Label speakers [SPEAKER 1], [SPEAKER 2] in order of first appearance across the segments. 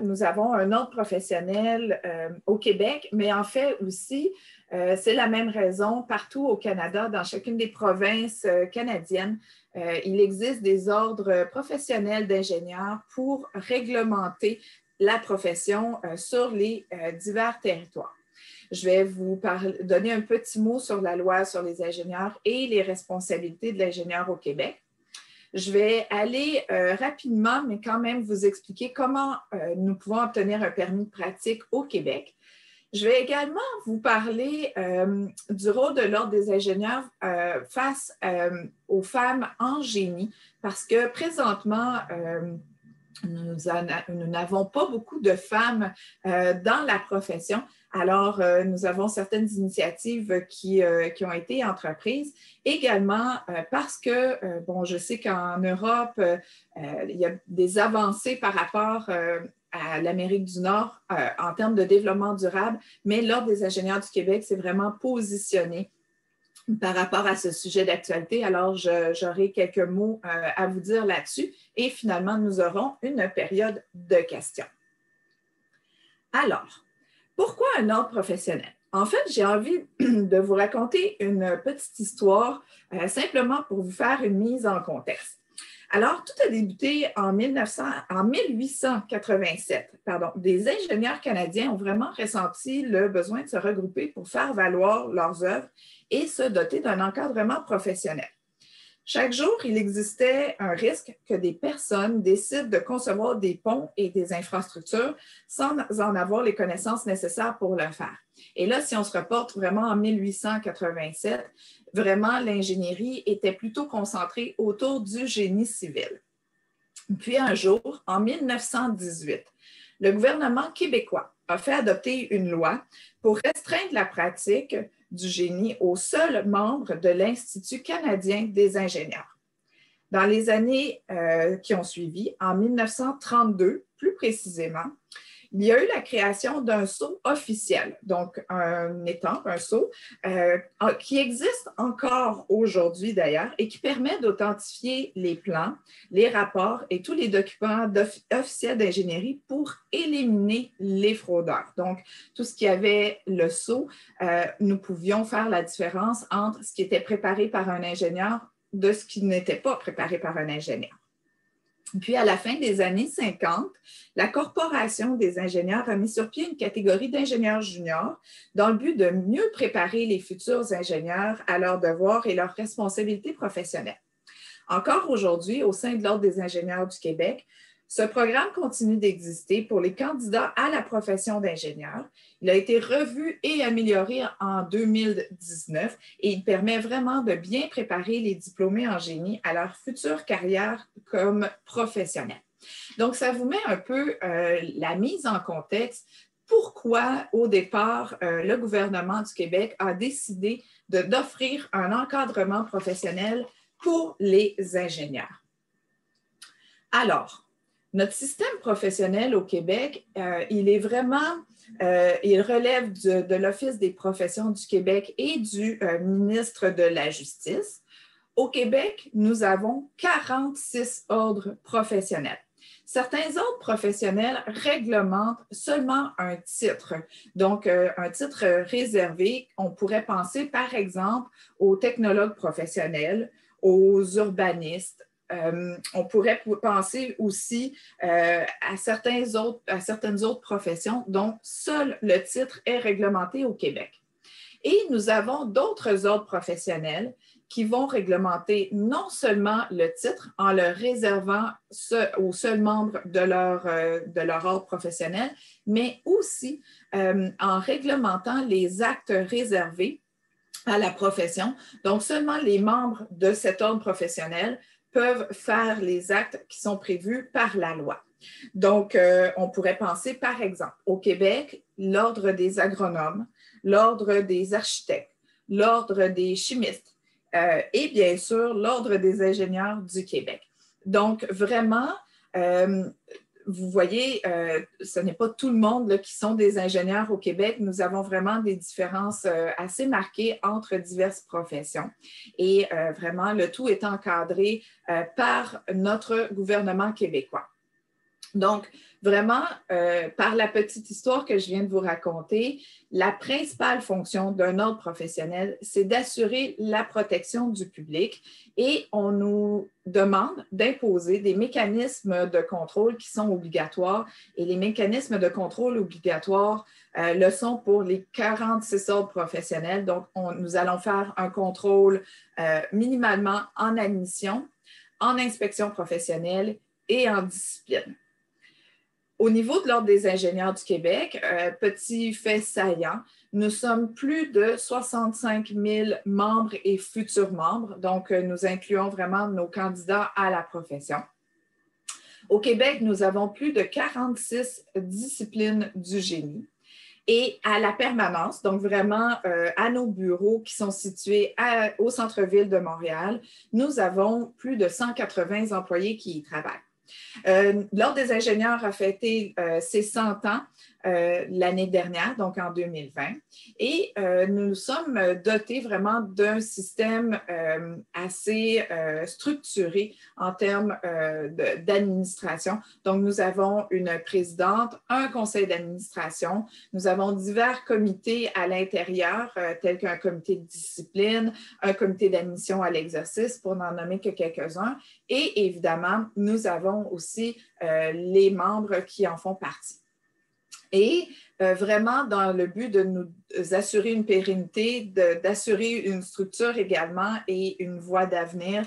[SPEAKER 1] nous avons un ordre professionnel au Québec, mais en fait aussi, c'est la même raison partout au Canada, dans chacune des provinces canadiennes. Il existe des ordres professionnels d'ingénieurs pour réglementer la profession sur les divers territoires. Je vais vous donner un petit mot sur la loi sur les ingénieurs et les responsabilités de l'ingénieur au Québec. Je vais aller rapidement, mais quand même vous expliquer comment nous pouvons obtenir un permis de pratique au Québec. Je vais également vous parler du rôle de l'Ordre des ingénieurs face aux femmes en génie, parce que présentement, nous n'avons pas beaucoup de femmes dans la profession. Alors, nous avons certaines initiatives qui ont été entreprises. Également parce que, bon, je sais qu'en Europe, il y a des avancées par rapport à l'Amérique du Nord en termes de développement durable, mais l'Ordre des ingénieurs du Québec s'est vraiment positionné par rapport à ce sujet d'actualité. Alors, j'aurai quelques mots à vous dire là-dessus et finalement, nous aurons une période de questions. Alors, pourquoi un ordre professionnel? En fait, j'ai envie de vous raconter une petite histoire simplement pour vous faire une mise en contexte. Alors, tout a débuté en 1887. Des ingénieurs canadiens ont vraiment ressenti le besoin de se regrouper pour faire valoir leurs œuvres et se doter d'un encadrement professionnel. Chaque jour, il existait un risque que des personnes décident de concevoir des ponts et des infrastructures sans en avoir les connaissances nécessaires pour le faire. Et là, si on se reporte vraiment en 1887, vraiment, l'ingénierie était plutôt concentrée autour du génie civil. Puis un jour, en 1918, le gouvernement québécois a fait adopter une loi pour restreindre la pratique du génie aux seuls membres de l'Institut canadien des ingénieurs. Dans les années qui ont suivi, en 1932 plus précisément, il y a eu la création d'un sceau officiel, donc un étampe, un sceau, qui existe encore aujourd'hui d'ailleurs et qui permet d'authentifier les plans, les rapports et tous les documents officiels d'ingénierie pour éliminer les fraudeurs. Donc, tout ce qui avait le sceau, nous pouvions faire la différence entre ce qui était préparé par un ingénieur de ce qui n'était pas préparé par un ingénieur. Puis, à la fin des années 50, la Corporation des ingénieurs a mis sur pied une catégorie d'ingénieurs juniors dans le but de mieux préparer les futurs ingénieurs à leurs devoirs et leurs responsabilités professionnelles. Encore aujourd'hui, au sein de l'Ordre des ingénieurs du Québec, ce programme continue d'exister pour les candidats à la profession d'ingénieur. Il a été revu et amélioré en 2019 et il permet vraiment de bien préparer les diplômés en génie à leur future carrière comme professionnels. Donc, ça vous met un peu la mise en contexte. Pourquoi, au départ, le gouvernement du Québec a décidé d'offrir un encadrement professionnel pour les ingénieurs? Alors, notre système professionnel au Québec, il est vraiment, il relève de l'Office des professions du Québec et du ministre de la Justice. Au Québec, nous avons 46 ordres professionnels. Certains ordres professionnels réglementent seulement un titre, donc un titre réservé. On pourrait penser par exemple aux technologues professionnels, aux urbanistes. On pourrait penser aussi à certaines autres professions dont seul le titre est réglementé au Québec. Et nous avons d'autres ordres professionnels qui vont réglementer non seulement le titre en le réservant aux seuls membres de leur ordre professionnel, mais aussi en réglementant les actes réservés à la profession. Donc, seulement les membres de cet ordre professionnel peuvent faire les actes qui sont prévus par la loi. Donc, on pourrait penser, par exemple, au Québec, l'Ordre des agronomes, l'Ordre des architectes, l'Ordre des chimistes et bien sûr, l'Ordre des ingénieurs du Québec. Donc, vraiment, vous voyez, ce n'est pas tout le monde là, qui sont des ingénieurs au Québec. Nous avons vraiment des différences assez marquées entre diverses professions. Et vraiment, le tout est encadré par notre gouvernement québécois. Donc, vraiment, par la petite histoire que je viens de vous raconter, la principale fonction d'un ordre professionnel, c'est d'assurer la protection du public et on nous demande d'imposer des mécanismes de contrôle qui sont obligatoires et les mécanismes de contrôle obligatoires le sont pour les 46 ordres professionnels. Donc, nous allons faire un contrôle minimalement en admission, en inspection professionnelle et en discipline. Au niveau de l'Ordre des ingénieurs du Québec, petit fait saillant, nous sommes plus de 65 000 membres et futurs membres, donc nous incluons vraiment nos candidats à la profession. Au Québec, nous avons plus de 46 disciplines du génie. Et à la permanence, donc vraiment à nos bureaux qui sont situés au centre-ville de Montréal, nous avons plus de 180 employés qui y travaillent. L'Ordre des ingénieurs a fêté ses 100 ans l'année dernière, donc en 2020, et nous sommes dotés vraiment d'un système assez structuré en termes d'administration. Donc, nous avons une présidente, un conseil d'administration, nous avons divers comités à l'intérieur, tels qu'un comité de discipline, un comité d'admission à l'exercice, pour n'en nommer que quelques-uns, et évidemment, nous avons aussi les membres qui en font partie. Et vraiment, dans le but de nous assurer une pérennité, d'assurer une structure également et une voie d'avenir,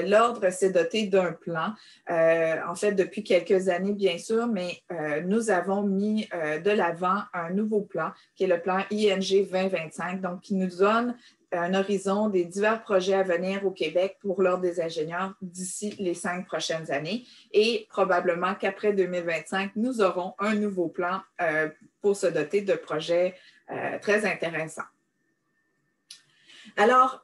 [SPEAKER 1] l'Ordre s'est doté d'un plan. En fait, depuis quelques années, bien sûr, mais nous avons mis de l'avant un nouveau plan, qui est le plan ING 2025, donc qui nous donne un horizon des divers projets à venir au Québec pour l'Ordre des ingénieurs d'ici les 5 prochaines années. Et probablement qu'après 2025, nous aurons un nouveau plan pour se doter de projets très intéressants. Alors,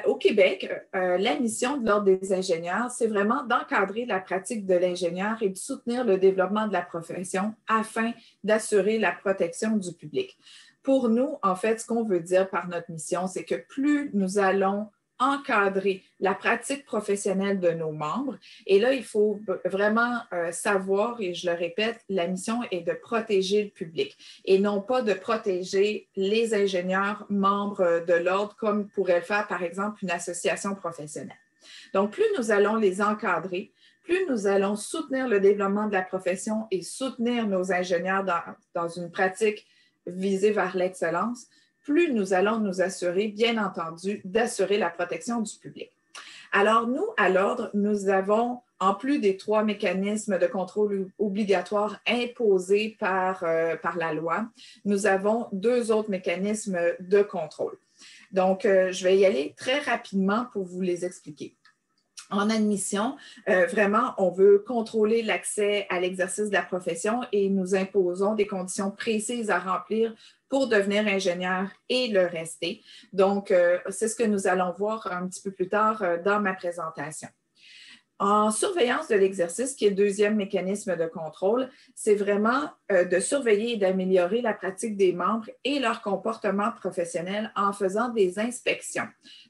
[SPEAKER 1] au Québec, la mission de l'Ordre des ingénieurs, c'est vraiment d'encadrer la pratique de l'ingénieur et de soutenir le développement de la profession afin d'assurer la protection du public. Pour nous, en fait, ce qu'on veut dire par notre mission, c'est que plus nous allons encadrer la pratique professionnelle de nos membres, et là, il faut vraiment savoir, et je le répète, la mission est de protéger le public et non pas de protéger les ingénieurs membres de l'Ordre comme pourrait le faire, par exemple, une association professionnelle. Donc, plus nous allons les encadrer, plus nous allons soutenir le développement de la profession et soutenir nos ingénieurs dans une pratique visée vers l'excellence, plus nous allons nous assurer, bien entendu, d'assurer la protection du public. Alors, nous, à l'Ordre, nous avons, en plus des 3 mécanismes de contrôle obligatoires imposés par la loi, nous avons 2 autres mécanismes de contrôle. Donc, je vais y aller très rapidement pour vous les expliquer. En admission, vraiment, on veut contrôler l'accès à l'exercice de la profession et nous imposons des conditions précises à remplir pour devenir ingénieur et le rester. Donc, c'est ce que nous allons voir un petit peu plus tard dans ma présentation. En surveillance de l'exercice, qui est le deuxième mécanisme de contrôle, c'est vraiment de surveiller et d'améliorer la pratique des membres et leur comportement professionnel en faisant des inspections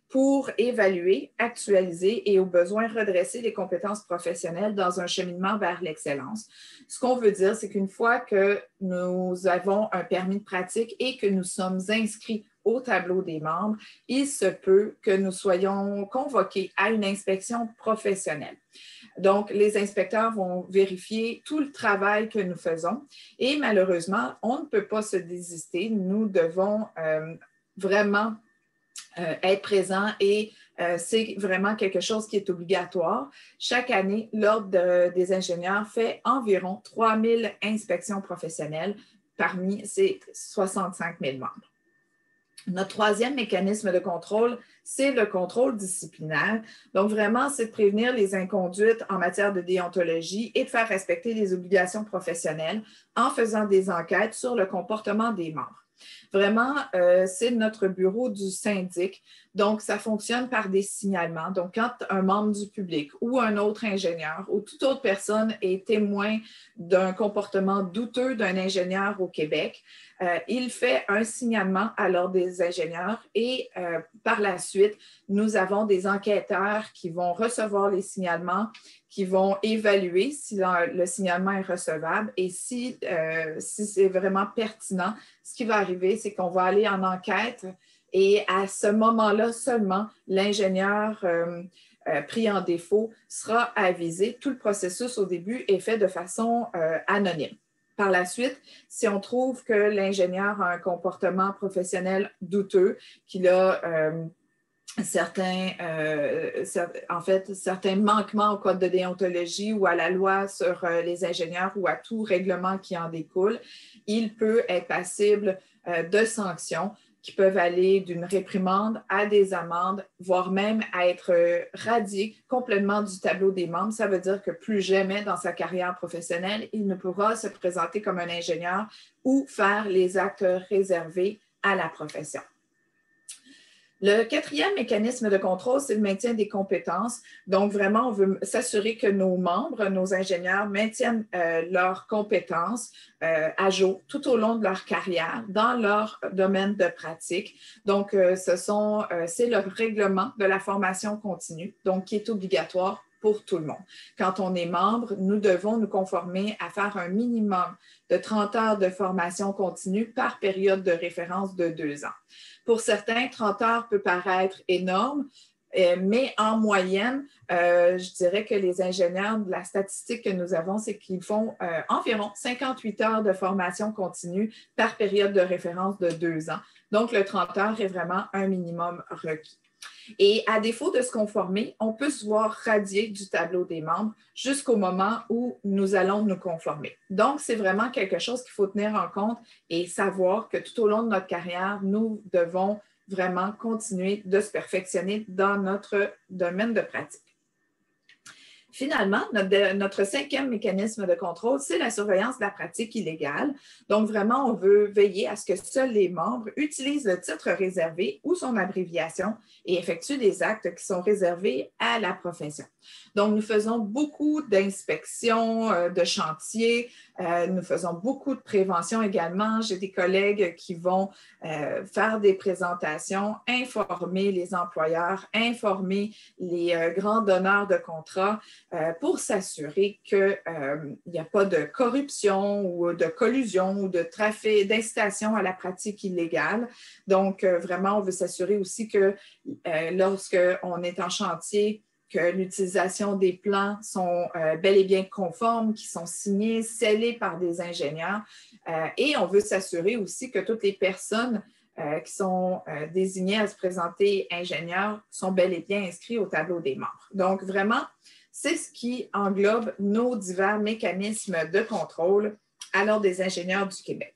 [SPEAKER 1] pour évaluer, actualiser et au besoin redresser les compétences professionnelles dans un cheminement vers l'excellence. Ce qu'on veut dire, c'est qu'une fois que nous avons un permis de pratique et que nous sommes inscrits au tableau des membres, il se peut que nous soyons convoqués à une inspection professionnelle. Donc, les inspecteurs vont vérifier tout le travail que nous faisons et malheureusement, on ne peut pas se désister. Nous devons vraiment être présents et c'est vraiment quelque chose qui est obligatoire. Chaque année, l'Ordre des ingénieurs fait environ 3 000 inspections professionnelles parmi ces 65 000 membres. Notre troisième mécanisme de contrôle, c'est le contrôle disciplinaire. Donc, vraiment, c'est de prévenir les inconduites en matière de déontologie et de faire respecter les obligations professionnelles en faisant des enquêtes sur le comportement des membres. Vraiment, c'est notre bureau du syndic. Donc, ça fonctionne par des signalements. Donc, quand un membre du public ou un autre ingénieur ou toute autre personne est témoin d'un comportement douteux d'un ingénieur au Québec, il fait un signalement à l'Ordre des ingénieurs et par la suite, nous avons des enquêteurs qui vont recevoir les signalements qui vont évaluer si le signalement est recevable et si c'est vraiment pertinent. Ce qui va arriver, c'est qu'on va aller en enquête et à ce moment-là seulement, l'ingénieur pris en défaut sera avisé. Tout le processus au début est fait de façon anonyme. Par la suite, si on trouve que l'ingénieur a un comportement professionnel douteux, qu'il a certains manquements au code de déontologie ou à la loi sur les ingénieurs ou à tout règlement qui en découle, il peut être passible de sanctions qui peuvent aller d'une réprimande à des amendes, voire même à être radié complètement du tableau des membres. Ça veut dire que plus jamais dans sa carrière professionnelle, il ne pourra se présenter comme un ingénieur ou faire les actes réservés à la profession. Le quatrième mécanisme de contrôle, c'est le maintien des compétences. Donc, vraiment, on veut s'assurer que nos membres, nos ingénieurs maintiennent leurs compétences à jour tout au long de leur carrière dans leur domaine de pratique. Donc, c'est le règlement de la formation continue, donc qui est obligatoire pour tout le monde. Quand on est membre, nous devons nous conformer à faire un minimum de 30 heures de formation continue par période de référence de 2 ans. Pour certains, 30 heures peut paraître énorme, mais en moyenne, je dirais que les ingénieurs, de la statistique que nous avons, c'est qu'ils font environ 58 heures de formation continue par période de référence de 2 ans. Donc, le 30 heures est vraiment un minimum requis. Et à défaut de se conformer, on peut se voir radier du tableau des membres jusqu'au moment où nous allons nous conformer. Donc, c'est vraiment quelque chose qu'il faut tenir en compte et savoir que tout au long de notre carrière, nous devons vraiment continuer de se perfectionner dans notre domaine de pratique. Finalement, notre cinquième mécanisme de contrôle, c'est la surveillance de la pratique illégale. Donc, vraiment, on veut veiller à ce que seuls les membres utilisent le titre réservé ou son abréviation et effectuent des actes qui sont réservés à la profession. Donc, nous faisons beaucoup d'inspections de chantier, nous faisons beaucoup de prévention également. J'ai des collègues qui vont faire des présentations, informer les employeurs, informer les grands donneurs de contrats pour s'assurer qu'il n'y a pas de corruption ou de collusion ou de trafic, d'incitation à la pratique illégale. Donc, vraiment, on veut s'assurer aussi que lorsqu'on est en chantier, que l'utilisation des plans sont bel et bien conformes, qui sont signés, scellés par des ingénieurs. Et on veut s'assurer aussi que toutes les personnes qui sont désignées à se présenter ingénieurs sont bel et bien inscrits au tableau des membres. Donc, vraiment, c'est ce qui englobe nos divers mécanismes de contrôle à l'Ordre des ingénieurs du Québec.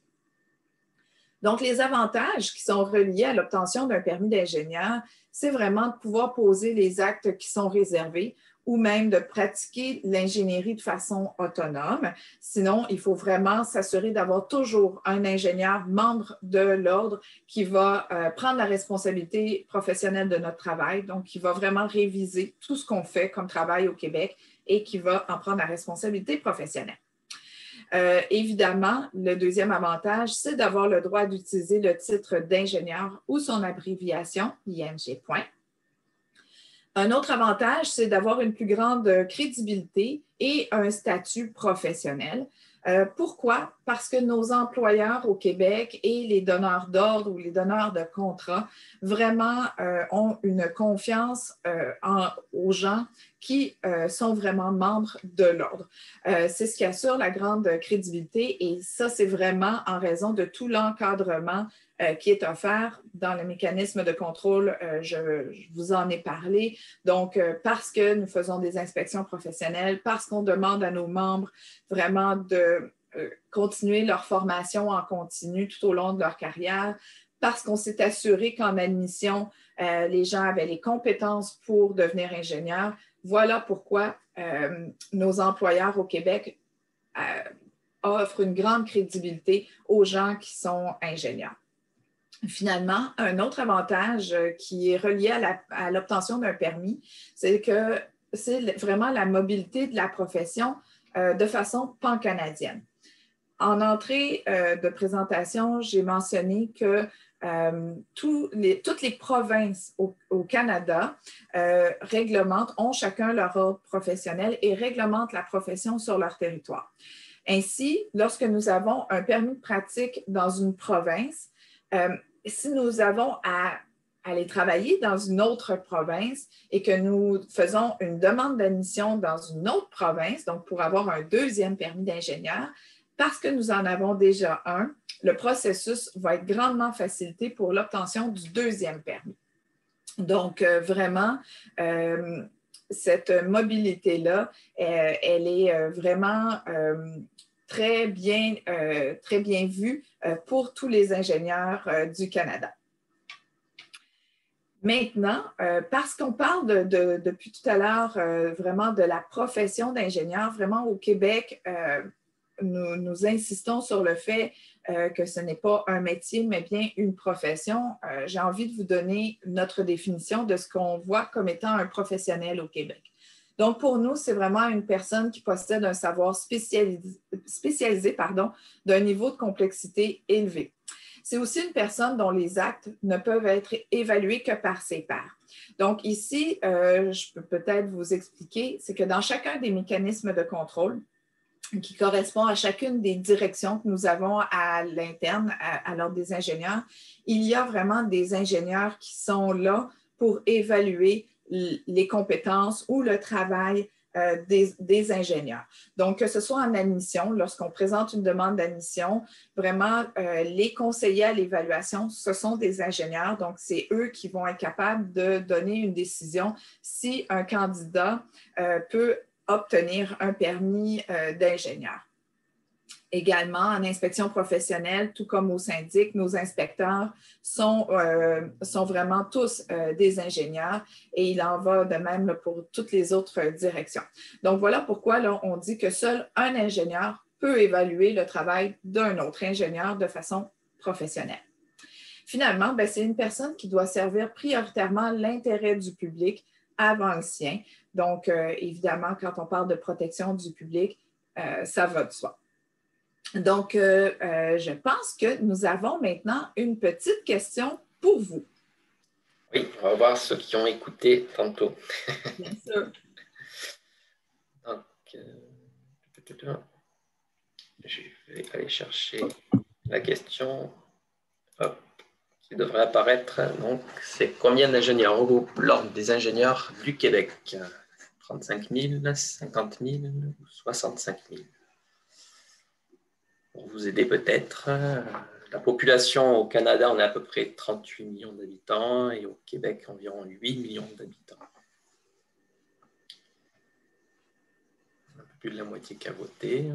[SPEAKER 1] Donc, les avantages qui sont reliés à l'obtention d'un permis d'ingénieur, c'est vraiment de pouvoir poser les actes qui sont réservés ou même de pratiquer l'ingénierie de façon autonome. Sinon, il faut vraiment s'assurer d'avoir toujours un ingénieur membre de l'Ordre qui va prendre la responsabilité professionnelle de notre travail, donc qui va vraiment réviser tout ce qu'on fait comme travail au Québec et qui va en prendre la responsabilité professionnelle. Évidemment, le deuxième avantage, c'est d'avoir le droit d'utiliser le titre d'ingénieur ou son abréviation, ING. Un autre avantage, c'est d'avoir une plus grande crédibilité et un statut professionnel. Pourquoi? Parce que nos employeurs au Québec et les donneurs d'ordre ou les donneurs de contrats vraiment ont une confiance aux gens qui sont vraiment membres de l'ordre. C'est ce qui assure la grande crédibilité et ça, c'est vraiment en raison de tout l'encadrement qui est offert dans le mécanisme de contrôle, je vous en ai parlé. Donc, parce que nous faisons des inspections professionnelles, parce qu'on demande à nos membres vraiment de continuer leur formation en continu tout au long de leur carrière, parce qu'on s'est assuré qu'en admission, les gens avaient les compétences pour devenir ingénieurs. Voilà pourquoi nos employeurs au Québec offrent une grande crédibilité aux gens qui sont ingénieurs. Finalement, un autre avantage qui est relié à l'obtention d'un permis, c'est que c'est vraiment la mobilité de la profession de façon pan-canadienne. en entrée de présentation, j'ai mentionné que toutes les provinces au Canada ont chacun leur ordre professionnel et réglementent la profession sur leur territoire. Ainsi, lorsque nous avons un permis de pratique dans une province, si nous avons à aller travailler dans une autre province et que nous faisons une demande d'admission dans une autre province, donc pour avoir un deuxième permis d'ingénieur, parce que nous en avons déjà un, le processus va être grandement facilité pour l'obtention du deuxième permis. Donc, vraiment, cette mobilité-là, elle est vraiment très bien vue pour tous les ingénieurs du Canada. Maintenant, parce qu'on parle depuis tout à l'heure vraiment de la profession d'ingénieur, vraiment au Québec, nous insistons sur le fait que ce n'est pas un métier, mais bien une profession. J'ai envie de vous donner notre définition de ce qu'on voit comme étant un professionnel au Québec. Donc, pour nous, c'est vraiment une personne qui possède un savoir spécialisé d'un niveau de complexité élevé. C'est aussi une personne dont les actes ne peuvent être évalués que par ses pairs. Donc ici, je peux peut-être vous expliquer, c'est que dans chacun des mécanismes de contrôle qui correspond à chacune des directions que nous avons à l'interne, à l'ordre des ingénieurs, il y a vraiment des ingénieurs qui sont là pour évaluer les compétences ou le travail des ingénieurs. Donc, que ce soit en admission, lorsqu'on présente une demande d'admission, vraiment, les conseillers à l'évaluation, ce sont des ingénieurs. Donc, c'est eux qui vont être capables de donner une décision si un candidat peut obtenir un permis d'ingénieur. Également, en inspection professionnelle, tout comme au syndic, nos inspecteurs sont vraiment tous des ingénieurs et il en va de même pour toutes les autres directions. Donc, voilà pourquoi là, on dit que seul un ingénieur peut évaluer le travail d'un autre ingénieur de façon professionnelle. Finalement, c'est une personne qui doit servir prioritairement l'intérêt du public avant le sien. Donc, évidemment, quand on parle de protection du public, ça va de soi. Donc, je pense que nous avons maintenant une petite question pour vous.
[SPEAKER 2] Oui, on va voir ceux qui ont écouté tantôt.
[SPEAKER 1] Bien sûr.
[SPEAKER 2] Donc, je vais aller chercher la question qui devrait apparaître. Donc, c'est combien d'ingénieurs regroupe l'Ordre des ingénieurs du Québec? 35 000, 50 000 ou 65 000? Pour vous aider peut-être, la population au Canada, on est à peu près 38 millions d'habitants et au Québec, environ 8 millions d'habitants. Un peu plus de la moitié qui a voté.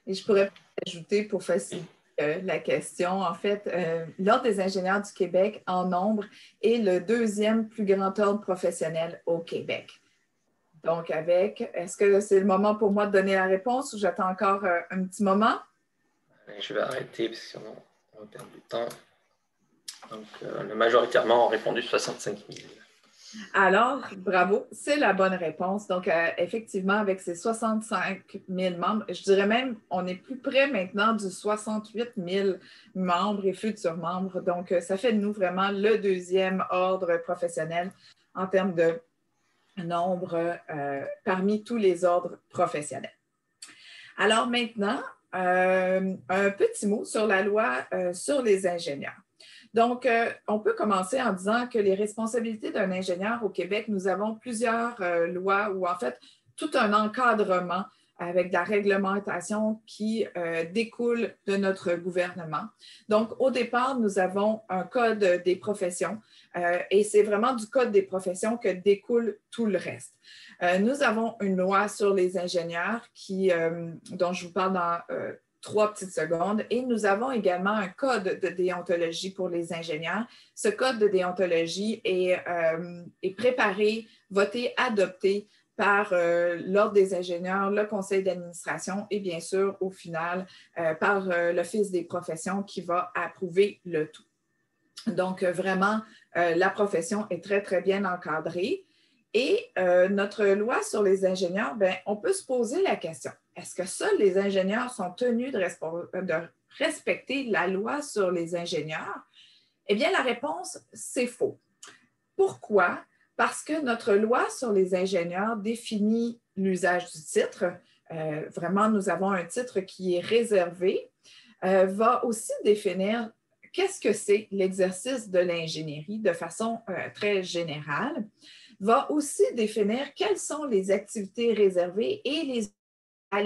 [SPEAKER 1] Et je pourrais ajouter pour faciliter la question, en fait, l'Ordre des ingénieurs du Québec en nombre est le deuxième plus grand ordre professionnel au Québec. Donc, est-ce que c'est le moment pour moi de donner la réponse ou j'attends encore un petit moment?
[SPEAKER 2] Je vais arrêter parce que sinon on va perdre du temps. Donc, majoritairement ont répondu 65 000.
[SPEAKER 1] Alors, bravo, c'est la bonne réponse. Donc, effectivement, avec ces 65 000 membres, je dirais même, on est plus près maintenant du 68 000 membres et futurs membres. Donc, ça fait de nous vraiment le deuxième ordre professionnel en termes de nombre parmi tous les ordres professionnels. Alors maintenant, un petit mot sur la loi sur les ingénieurs. Donc, on peut commencer en disant que les responsabilités d'un ingénieur au Québec, nous avons plusieurs lois ou en fait tout un encadrement avec de la réglementation qui découle de notre gouvernement. Donc, au départ, nous avons un code des professions et c'est vraiment du code des professions que découle tout le reste. Nous avons une loi sur les ingénieurs dont je vous parle dans 3 petites secondes. Et nous avons également un code de déontologie pour les ingénieurs. Ce code de déontologie est préparé, voté, adopté par l'Ordre des ingénieurs, le conseil d'administration et bien sûr, au final, par l'Office des professions qui va approuver le tout. Donc, vraiment, la profession est très, très bien encadrée. Et notre loi sur les ingénieurs, bien, on peut se poser la question, est-ce que seuls les ingénieurs sont tenus de respecter la loi sur les ingénieurs? Eh bien, la réponse, c'est faux. Pourquoi? Parce que notre loi sur les ingénieurs définit l'usage du titre. Vraiment, nous avons un titre qui est réservé, va aussi définir qu'est-ce que c'est l'exercice de l'ingénierie de façon très générale, va aussi définir quelles sont les activités réservées et les à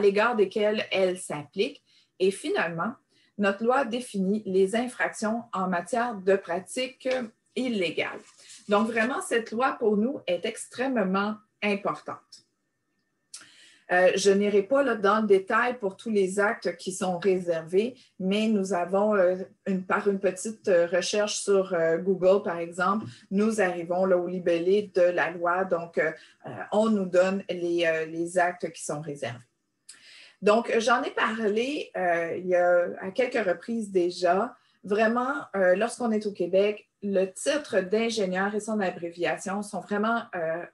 [SPEAKER 1] l'égard desquelles elles s'appliquent. Et finalement, notre loi définit les infractions en matière de pratiques illégales. Donc, vraiment, cette loi, pour nous, est extrêmement importante. Je n'irai pas là, dans le détail pour tous les actes qui sont réservés, mais nous avons, par une petite recherche sur Google, par exemple, nous arrivons là, au libellé de la loi. Donc, on nous donne les actes qui sont réservés. Donc, j'en ai parlé il y a à quelques reprises déjà. Vraiment, lorsqu'on est au Québec, le titre d'ingénieur et son abréviation sont vraiment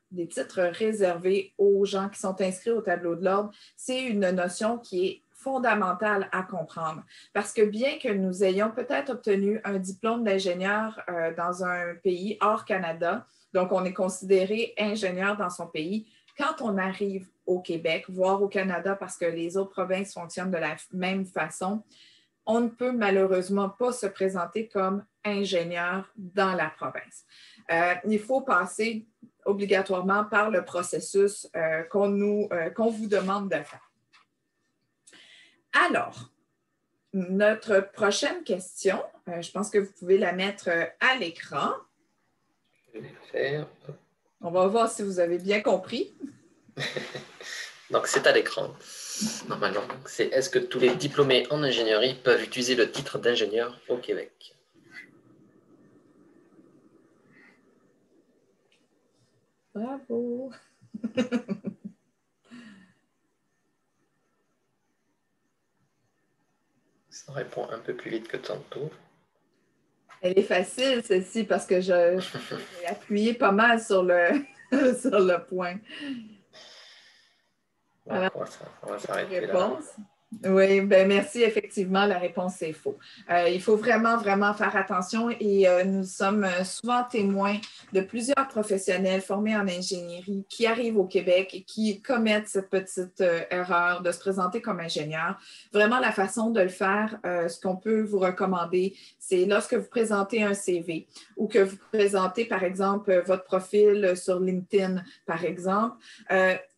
[SPEAKER 1] des titres réservés aux gens qui sont inscrits au tableau de l'ordre. C'est une notion qui est fondamentale à comprendre parce que bien que nous ayons peut-être obtenu un diplôme d'ingénieur dans un pays hors Canada, donc on est considéré ingénieur dans son pays, quand on arrive au Québec, voire au Canada parce que les autres provinces fonctionnent de la même façon, on ne peut malheureusement pas se présenter comme ingénieur dans la province. Il faut passer obligatoirement par le processus qu'on vous demande de faire. Alors, notre prochaine question, je pense que vous pouvez la mettre à l'écran.
[SPEAKER 2] Je vais le faire.
[SPEAKER 1] On va voir si vous avez bien compris.
[SPEAKER 2] Donc, c'est à l'écran. Normalement, c'est est-ce que tous les diplômés en ingénierie peuvent utiliser le titre d'ingénieur au Québec?
[SPEAKER 1] Bravo!
[SPEAKER 2] Ça répond un peu plus vite que tantôt.
[SPEAKER 1] Elle est facile, celle-ci, parce que j'ai appuyé pas mal sur le, sur le point.
[SPEAKER 2] Alors, on va s'arrêter là.
[SPEAKER 1] Oui, bien merci. Effectivement, la réponse est faux. Il faut vraiment, vraiment faire attention et nous sommes souvent témoins de plusieurs professionnels formés en ingénierie qui arrivent au Québec et qui commettent cette petite erreur de se présenter comme ingénieur. Vraiment, la façon de le faire, ce qu'on peut vous recommander, c'est lorsque vous présentez un CV ou que vous présentez, par exemple, votre profil sur LinkedIn, par exemple,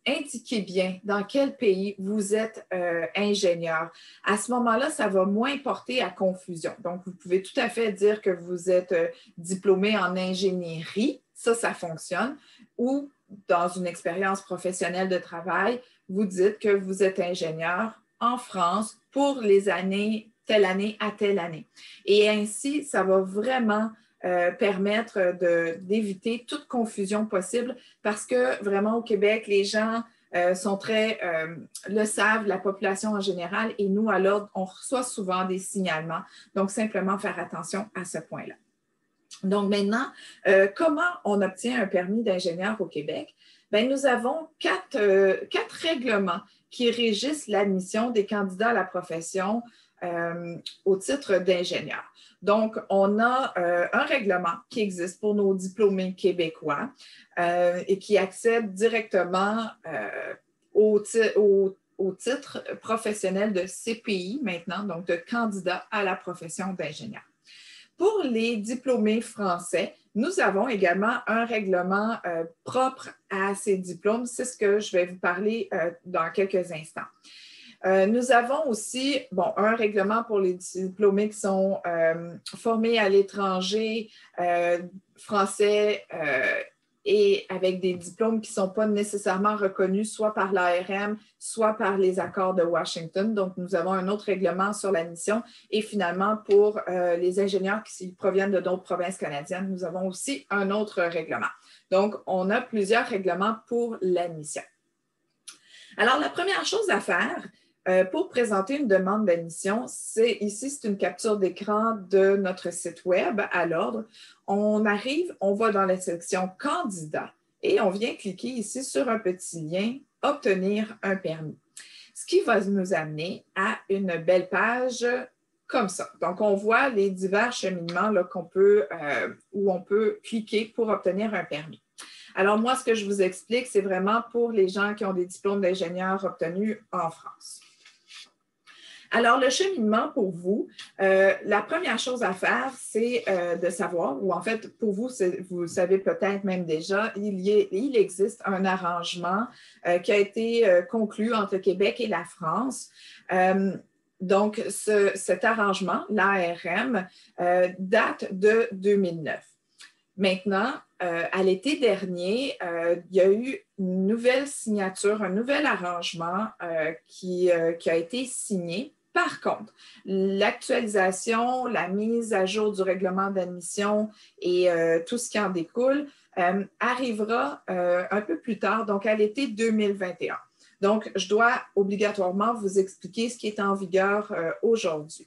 [SPEAKER 1] indiquez bien dans quel pays vous êtes ingénieur. À ce moment-là, ça va moins porter à confusion. Donc, vous pouvez tout à fait dire que vous êtes diplômé en ingénierie, ça fonctionne, ou dans une expérience professionnelle de travail, vous dites que vous êtes ingénieur en France pour les années, telle année à telle année. Et ainsi, ça va vraiment permettre d'éviter toute confusion possible parce que vraiment au Québec, les gens sont le savent, la population en général, et nous, à l'ordre, on reçoit souvent des signalements. Donc, simplement faire attention à ce point-là. Donc, maintenant, comment on obtient un permis d'ingénieur au Québec? Bien, nous avons quatre règlements qui régissent l'admission des candidats à la profession au titre d'ingénieur. Donc, on a un règlement qui existe pour nos diplômés québécois et qui accède directement au titre professionnel de CPI maintenant, donc de candidat à la profession d'ingénieur. Pour les diplômés français, nous avons également un règlement propre à ces diplômes. C'est ce que je vais vous parler dans quelques instants. Nous avons aussi un règlement pour les diplômés qui sont formés à l'étranger, français et avec des diplômes qui ne sont pas nécessairement reconnus soit par l'ARM, soit par les accords de Washington. Donc, nous avons un autre règlement sur l'admission. Et finalement, pour les ingénieurs qui proviennent de d'autres provinces canadiennes, nous avons aussi un autre règlement. Donc, on a plusieurs règlements pour l'admission. Alors, la première chose à faire, Pour présenter une demande d'admission, ici, c'est une capture d'écran de notre site Web à l'ordre. On arrive, on va dans la section « Candidat » et on vient cliquer ici sur un petit lien « Obtenir un permis », ce qui va nous amener à une belle page comme ça. Donc, on voit les divers cheminements là, où on peut cliquer pour obtenir un permis. Alors, moi, ce que je vous explique, c'est vraiment pour les gens qui ont des diplômes d'ingénieur obtenus en France. Alors, le cheminement pour vous, la première chose à faire, c'est de savoir, ou en fait, pour vous, vous le savez peut-être même déjà, il existe un arrangement qui a été conclu entre le Québec et la France. Donc, cet arrangement, l'ARM, date de 2009. Maintenant, à l'été dernier, il y a eu une nouvelle signature, un nouvel arrangement qui a été signé. Par contre, l'actualisation, la mise à jour du règlement d'admission et tout ce qui en découle arrivera un peu plus tard, donc à l'été 2021. Donc, je dois obligatoirement vous expliquer ce qui est en vigueur aujourd'hui.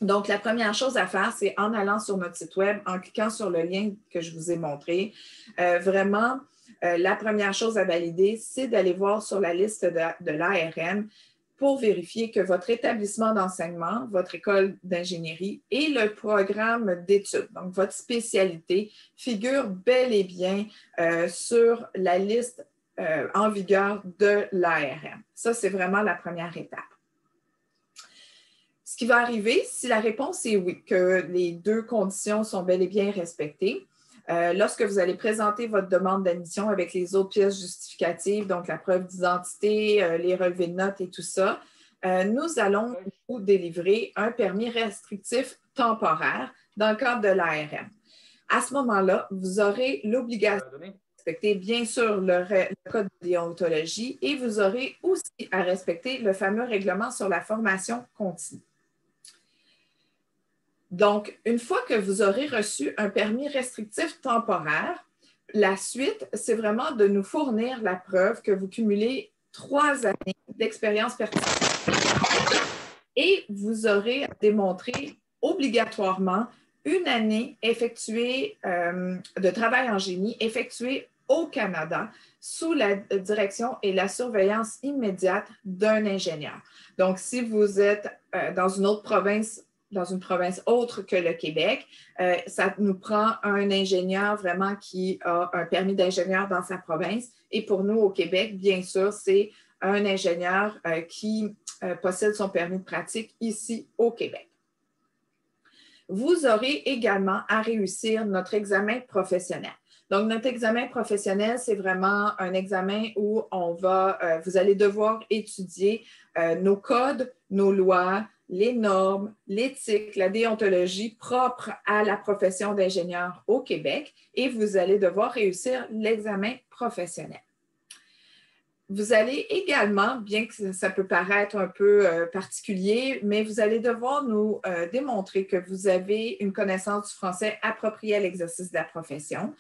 [SPEAKER 1] Donc, la première chose à faire, c'est en allant sur notre site Web, en cliquant sur le lien que je vous ai montré. Vraiment, la première chose à valider, c'est d'aller voir sur la liste de l'ARM pour vérifier que votre établissement d'enseignement, votre école d'ingénierie et le programme d'études, donc votre spécialité, figurent bel et bien sur la liste en vigueur de l'ARM. Ça, c'est vraiment la première étape. Ce qui va arriver, si la réponse est oui, que les deux conditions sont bel et bien respectées, lorsque vous allez présenter votre demande d'admission avec les autres pièces justificatives, donc la preuve d'identité, les relevés de notes et tout ça, nous allons vous délivrer un permis restrictif temporaire dans le cadre de l'ARM. À ce moment-là, vous aurez l'obligation de respecter, bien sûr, le code de déontologie et vous aurez aussi à respecter le fameux règlement sur la formation continue. Donc, une fois que vous aurez reçu un permis restrictif temporaire, la suite, c'est vraiment de nous fournir la preuve que vous cumulez 3 années d'expérience pertinente et vous aurez à démontrer obligatoirement une année effectuée de travail en génie effectuée au Canada sous la direction et la surveillance immédiate d'un ingénieur. Donc, si vous êtes dans une autre province, dans une province autre que le Québec, ça nous prend un ingénieur vraiment qui a un permis d'ingénieur dans sa province. Et pour nous, au Québec, bien sûr, c'est un ingénieur qui possède son permis de pratique ici au Québec. Vous aurez également à réussir notre examen professionnel. Donc, notre examen professionnel, c'est vraiment un examen où vous allez devoir étudier nos codes, nos lois, les normes, l'éthique, la déontologie propre à la profession d'ingénieur au Québec et vous allez devoir réussir l'examen professionnel. Vous allez également, bien que ça peut paraître un peu particulier, mais vous allez devoir nous démontrer que vous avez une connaissance du français appropriée à l'exercice de la profession.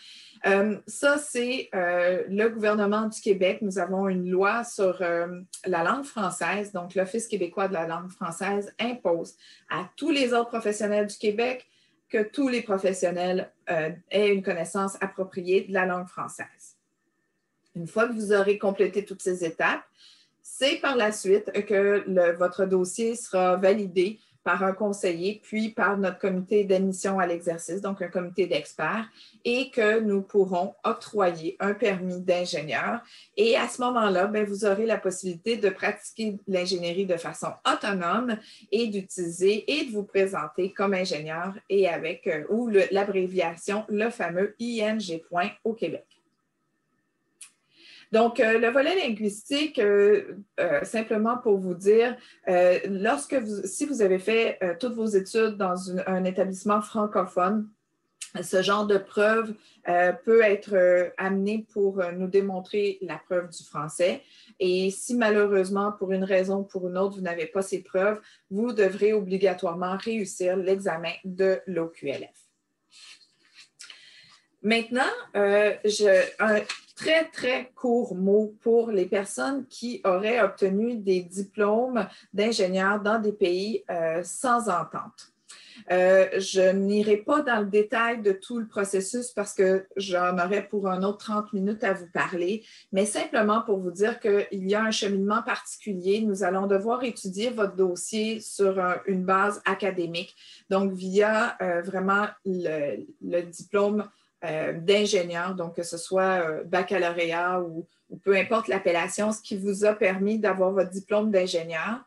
[SPEAKER 1] Ça, c'est le gouvernement du Québec. Nous avons une loi sur la langue française. Donc, l'Office québécois de la langue française impose à tous les autres professionnels du Québec que tous les professionnels aient une connaissance appropriée de la langue française. Une fois que vous aurez complété toutes ces étapes, c'est par la suite que votre dossier sera validé par un conseiller, puis par notre comité d'admission à l'exercice, donc un comité d'experts, et que nous pourrons octroyer un permis d'ingénieur. Et à ce moment-là, vous aurez la possibilité de pratiquer l'ingénierie de façon autonome et d'utiliser et de vous présenter comme ingénieur et avec l'abréviation, le fameux ING point au Québec. Donc, le volet linguistique, simplement pour vous dire, si vous avez fait toutes vos études dans un établissement francophone, ce genre de preuve peut être amené pour nous démontrer la preuve du français. Et si malheureusement, pour une raison ou pour une autre, vous n'avez pas ces preuves, vous devrez obligatoirement réussir l'examen de l'OQLF. Maintenant, un très, très court mot pour les personnes qui auraient obtenu des diplômes d'ingénieurs dans des pays sans entente. Je n'irai pas dans le détail de tout le processus parce que j'en aurais pour un autre 30 minutes à vous parler, mais simplement pour vous dire qu'il y a un cheminement particulier. Nous allons devoir étudier votre dossier sur une base académique, donc via vraiment le diplôme d'ingénieur, donc que ce soit baccalauréat ou peu importe l'appellation, ce qui vous a permis d'avoir votre diplôme d'ingénieur.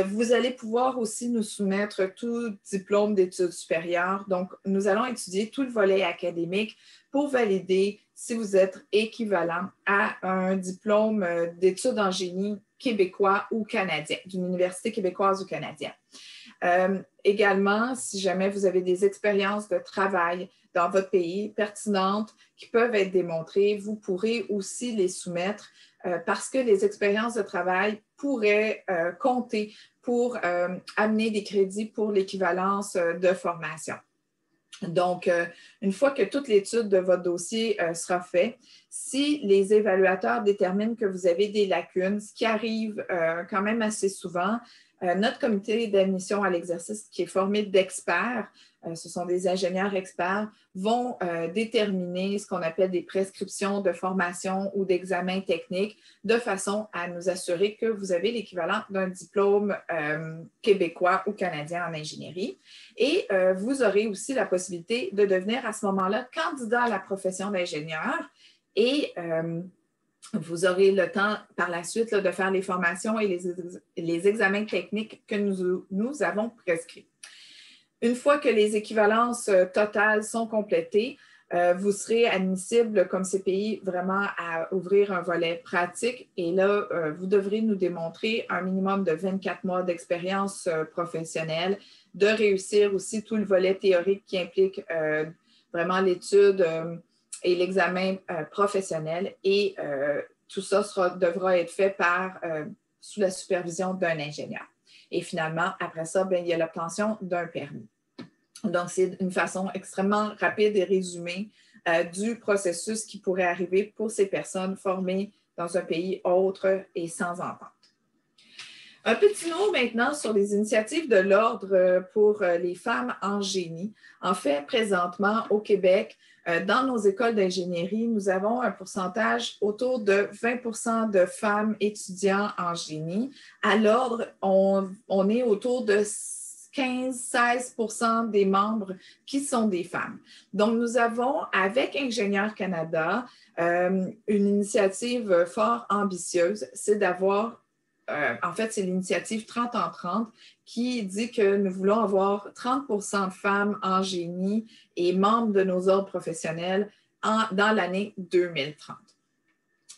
[SPEAKER 1] Vous allez pouvoir aussi nous soumettre tout diplôme d'études supérieures. Donc, nous allons étudier tout le volet académique pour valider si vous êtes équivalent à un diplôme d'études en génie québécois ou canadien, d'une université québécoise ou canadienne. Également, si jamais vous avez des expériences de travail dans votre pays pertinentes qui peuvent être démontrées, vous pourrez aussi les soumettre parce que les expériences de travail pourraient compter pour amener des crédits pour l'équivalence de formation. Donc, une fois que toute l'étude de votre dossier sera faite, si les évaluateurs déterminent que vous avez des lacunes, ce qui arrive quand même assez souvent, notre comité d'admission à l'exercice qui est formé d'experts, ce sont des ingénieurs experts, vont déterminer ce qu'on appelle des prescriptions de formation ou d'examen technique de façon à nous assurer que vous avez l'équivalent d'un diplôme québécois ou canadien en ingénierie. Et vous aurez aussi la possibilité de devenir à ce moment-là candidat à la profession d'ingénieur et vous aurez le temps par la suite là, de faire les formations et les examens techniques que nous avons prescrits. Une fois que les équivalences totales sont complétées, vous serez admissible comme CPI vraiment à ouvrir un volet pratique et là, vous devrez nous démontrer un minimum de 24 mois d'expérience professionnelle, de réussir aussi tout le volet théorique qui implique vraiment l'étude et l'examen professionnel et tout ça devra être fait sous la supervision d'un ingénieur. Et finalement, après ça, bien, il y a l'obtention d'un permis. Donc, c'est une façon extrêmement rapide et résumée du processus qui pourrait arriver pour ces personnes formées dans un pays autre et sans entente. Un petit mot maintenant sur les initiatives de l'Ordre pour les femmes en génie. En fait, présentement, au Québec, dans nos écoles d'ingénierie, nous avons un pourcentage autour de 20 % de femmes étudiants en génie. À l'Ordre, on est autour de 15-16 % des membres qui sont des femmes. Donc, nous avons, avec Ingénieurs Canada, une initiative fort ambitieuse, c'est d'avoir en fait, c'est l'initiative 30 en 30 qui dit que nous voulons avoir 30 % de femmes en génie et membres de nos ordres professionnels dans l'année 2030.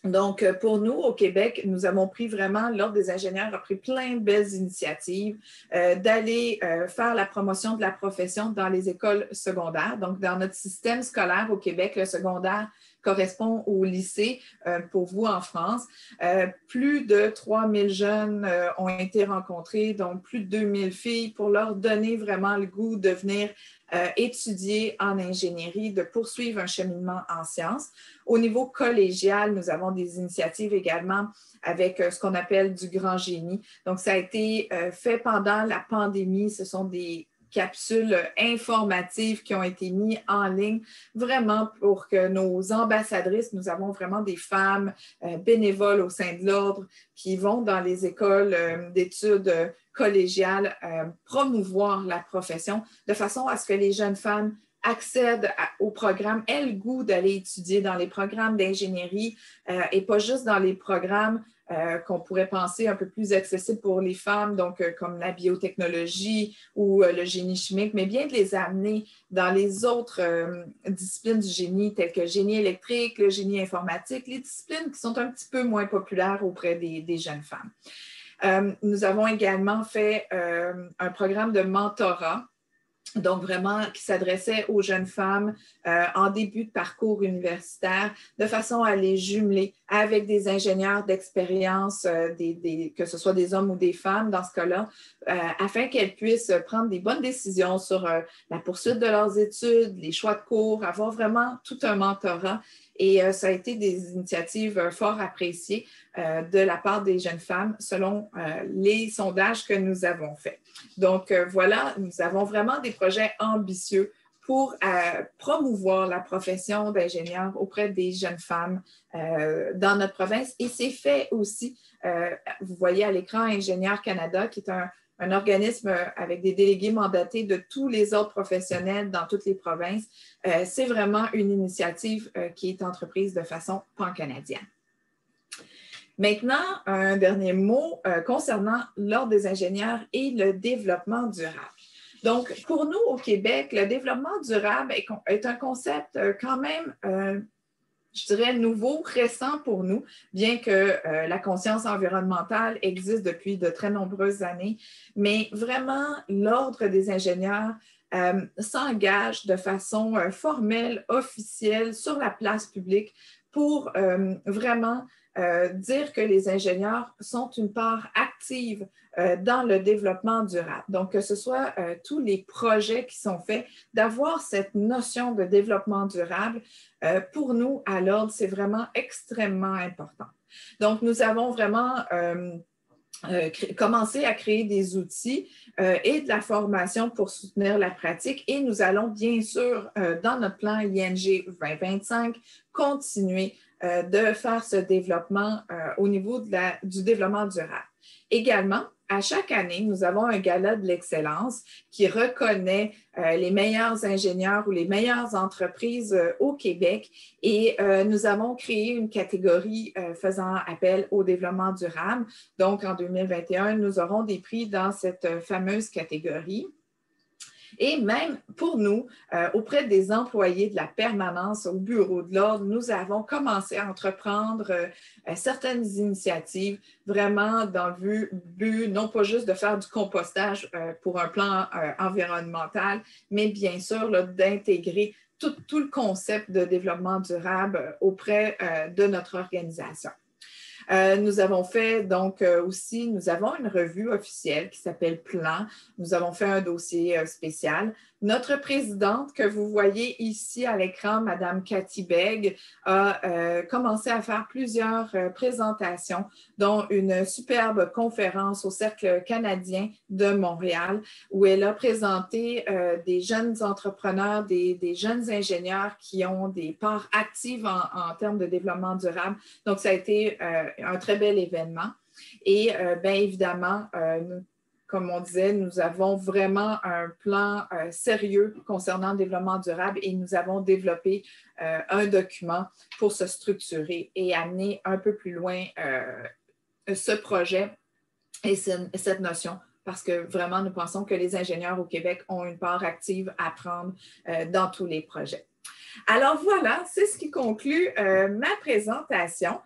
[SPEAKER 1] Donc, pour nous, au Québec, nous avons pris vraiment, l'Ordre des ingénieurs a pris plein de belles initiatives d'aller faire la promotion de la profession dans les écoles secondaires. Donc, dans notre système scolaire au Québec, le secondaire correspond au lycée pour vous en France. Plus de 3000 jeunes ont été rencontrés, donc plus de 2000 filles pour leur donner vraiment le goût de venir étudier en ingénierie, de poursuivre un cheminement en sciences. Au niveau collégial, nous avons des initiatives également avec ce qu'on appelle du grand génie. Donc, ça a été fait pendant la pandémie. Ce sont des capsules informatives qui ont été mises en ligne vraiment pour que nos ambassadrices, nous avons vraiment des femmes bénévoles au sein de l'Ordre qui vont dans les écoles d'études collégiales promouvoir la profession de façon à ce que les jeunes femmes accèdent au programme, aient le goût d'aller étudier dans les programmes d'ingénierie et pas juste dans les programmes qu'on pourrait penser un peu plus accessibles pour les femmes, donc comme la biotechnologie ou le génie chimique, mais bien de les amener dans les autres disciplines du génie, telles que le génie électrique, le génie informatique, les disciplines qui sont un petit peu moins populaires auprès des jeunes femmes. Nous avons également fait un programme de mentorat Donc, vraiment, qui s'adressait aux jeunes femmes en début de parcours universitaire, de façon à les jumeler avec des ingénieurs d'expérience, que ce soit des hommes ou des femmes dans ce cas-là, afin qu'elles puissent prendre des bonnes décisions sur la poursuite de leurs études, les choix de cours, avoir vraiment tout un mentorat. Et ça a été des initiatives fort appréciées de la part des jeunes femmes selon les sondages que nous avons faits. Donc, voilà, nous avons vraiment des projets ambitieux pour promouvoir la profession d'ingénieur auprès des jeunes femmes dans notre province. Et c'est fait aussi, vous voyez à l'écran, Ingénieur Canada, qui est un organisme avec des délégués mandatés de tous les autres professionnels dans toutes les provinces. C'est vraiment une initiative qui est entreprise de façon pan-canadienne. Maintenant, un dernier mot concernant l'Ordre des ingénieurs et le développement durable. Donc, pour nous, au Québec, le développement durable est un concept quand même, je dirais, nouveau, récent pour nous, bien que la conscience environnementale existe depuis de très nombreuses années. Mais vraiment, l'Ordre des ingénieurs s'engage de façon formelle, officielle, sur la place publique pour vraiment dire que les ingénieurs sont une part active dans le développement durable. Donc, que ce soit tous les projets qui sont faits, d'avoir cette notion de développement durable, pour nous, à l'Ordre, c'est vraiment extrêmement important. Donc, nous avons vraiment commencé à créer des outils et de la formation pour soutenir la pratique. Et nous allons bien sûr, dans notre plan ING 2025, continuer de faire ce développement au niveau du développement durable. Également, à chaque année, nous avons un gala de l'excellence qui reconnaît les meilleurs ingénieurs ou les meilleures entreprises au Québec et nous avons créé une catégorie faisant appel au développement durable. Donc, en 2021, nous aurons des prix dans cette fameuse catégorie. Et même pour nous, auprès des employés de la permanence au bureau de l'Ordre, nous avons commencé à entreprendre certaines initiatives vraiment dans le but, non pas juste de faire du compostage pour un plan environnemental, mais bien sûr d'intégrer tout le concept de développement durable auprès de notre organisation. Nous avons fait donc aussi, nous avons une revue officielle qui s'appelle Plan. Nous avons fait un dossier spécial. Notre présidente que vous voyez ici à l'écran, Madame Cathy Begg, a commencé à faire plusieurs présentations, dont une superbe conférence au Cercle canadien de Montréal, où elle a présenté des jeunes entrepreneurs, des jeunes ingénieurs qui ont des parts actives en termes de développement durable. Donc, ça a été un très bel événement. Et bien évidemment, comme on disait, nous avons vraiment un plan sérieux concernant le développement durable et nous avons développé un document pour se structurer et amener un peu plus loin ce projet et cette notion, parce que vraiment, nous pensons que les ingénieurs au Québec ont une part active à prendre dans tous les projets. Alors voilà, c'est ce qui conclut ma présentation.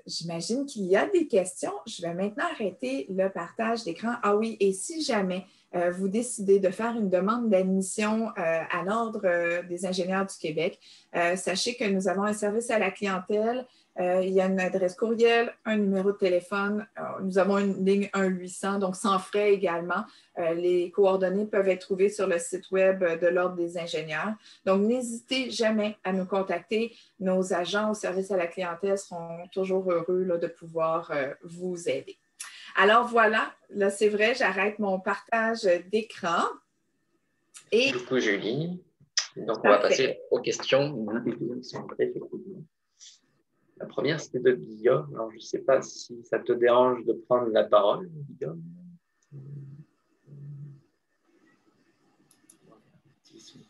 [SPEAKER 1] J'imagine qu'il y a des questions. Je vais maintenant arrêter le partage d'écran. Ah oui, et si jamais vous décidez de faire une demande d'admission à l'Ordre des ingénieurs du Québec, sachez que nous avons un service à la clientèle. Il y a une adresse courriel, un numéro de téléphone. Nous avons une ligne 1-800, donc sans frais également. Les coordonnées peuvent être trouvées sur le site web de l'Ordre des ingénieurs. Donc, n'hésitez jamais à nous contacter. Nos agents au service à la clientèle seront toujours heureux là, de pouvoir vous aider. Alors voilà, là c'est vrai, j'arrête mon partage d'écran.
[SPEAKER 2] Et... Merci beaucoup, Julie. Donc, on va passer aux questions. La première, c'était de Guillaume. Alors, je ne sais pas si ça te dérange de prendre la parole, Guillaume.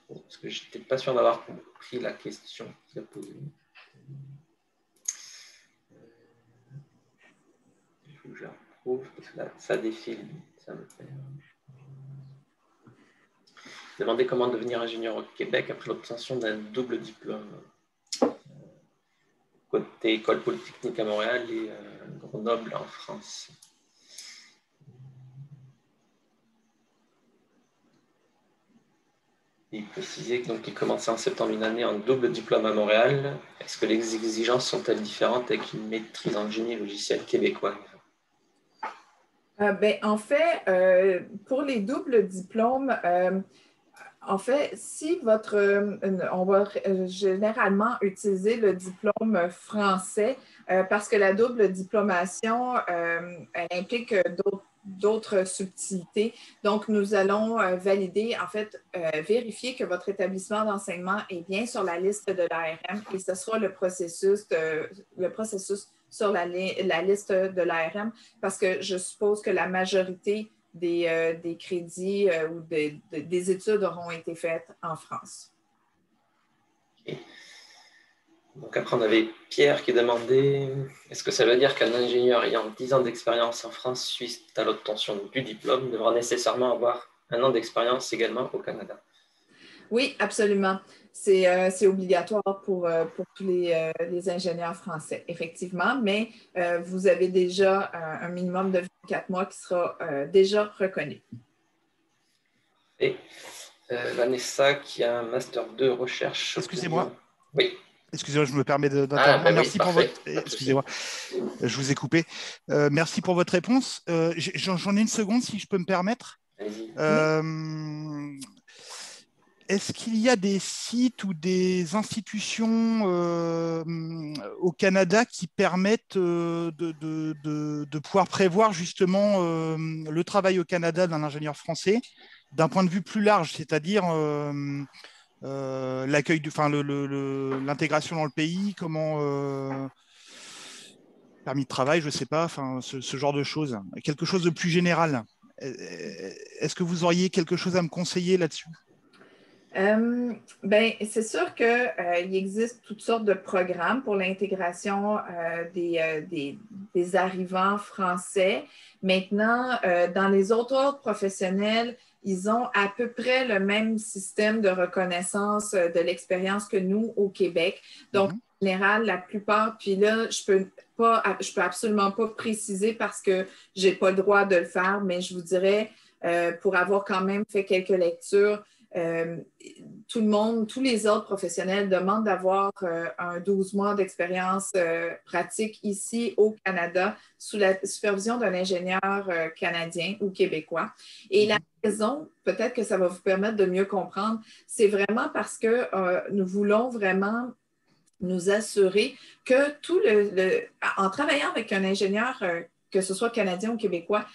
[SPEAKER 2] Parce que je n'étais pas sûr d'avoir compris la question qu'il a posée. Il faut que je la retrouve, parce que là, ça défile. Ça me fait... Demander comment devenir ingénieur au Québec après l'obtention d'un double diplôme. Côté École polytechnique à Montréal et Grenoble en France. Il précisait qu'il commençait en septembre une année en double diplôme à Montréal. Est-ce que les exigences sont-elles différentes avec une maîtrise en génie logiciel québécois?
[SPEAKER 1] En fait, pour les doubles diplômes, en fait, si on va généralement utiliser le diplôme français parce que la double diplomation, elle implique d'autres subtilités. Donc, nous allons valider, en fait, vérifier que votre établissement d'enseignement est bien sur la liste de l'ARM et ce sera le processus sur la liste de l'ARM parce que je suppose que la majorité des crédits ou des études auront été faites en France.
[SPEAKER 2] Okay. Donc après, on avait Pierre qui demandait est-ce que ça veut dire qu'un ingénieur ayant 10 ans d'expérience en France suite à l'obtention du diplôme devra nécessairement avoir un an d'expérience également au Canada?
[SPEAKER 1] Oui, absolument. C'est obligatoire pour tous les ingénieurs français, effectivement, mais vous avez déjà un minimum de 24 mois qui sera déjà reconnu.
[SPEAKER 2] Et Vanessa qui a un Master 2 recherche.
[SPEAKER 3] Excusez-moi.
[SPEAKER 2] Oui.
[SPEAKER 3] Excusez-moi, je me permets d'intervenir. Merci pour
[SPEAKER 2] parfait.
[SPEAKER 3] votre. Excusez-moi, je vous ai coupé. Merci pour votre réponse. J'en ai une seconde, si je peux me permettre. Est-ce qu'il y a des sites ou des institutions au Canada qui permettent de pouvoir prévoir justement le travail au Canada d'un ingénieur français d'un point de vue plus large, c'est-à-dire l'accueil, l'intégration dans le pays, permis de travail, je ne sais pas, ce genre de choses, quelque chose de plus général. Est-ce que vous auriez quelque chose à me conseiller là-dessus?
[SPEAKER 1] C'est sûr qu'il existe toutes sortes de programmes pour l'intégration des arrivants français. Maintenant, dans les autres ordres professionnels, ils ont à peu près le même système de reconnaissance de l'expérience que nous au Québec. Donc, en général, la plupart, puis là, je peux absolument pas préciser parce que je n'ai pas le droit de le faire, mais je vous dirais, pour avoir quand même fait quelques lectures, tout le monde, tous les ordres professionnels demandent d'avoir un 12 mois d'expérience pratique ici au Canada sous la supervision d'un ingénieur canadien ou québécois. Et la raison, peut-être que ça va vous permettre de mieux comprendre, c'est vraiment parce que nous voulons vraiment nous assurer que en travaillant avec un ingénieur que ce soit canadien ou québécois,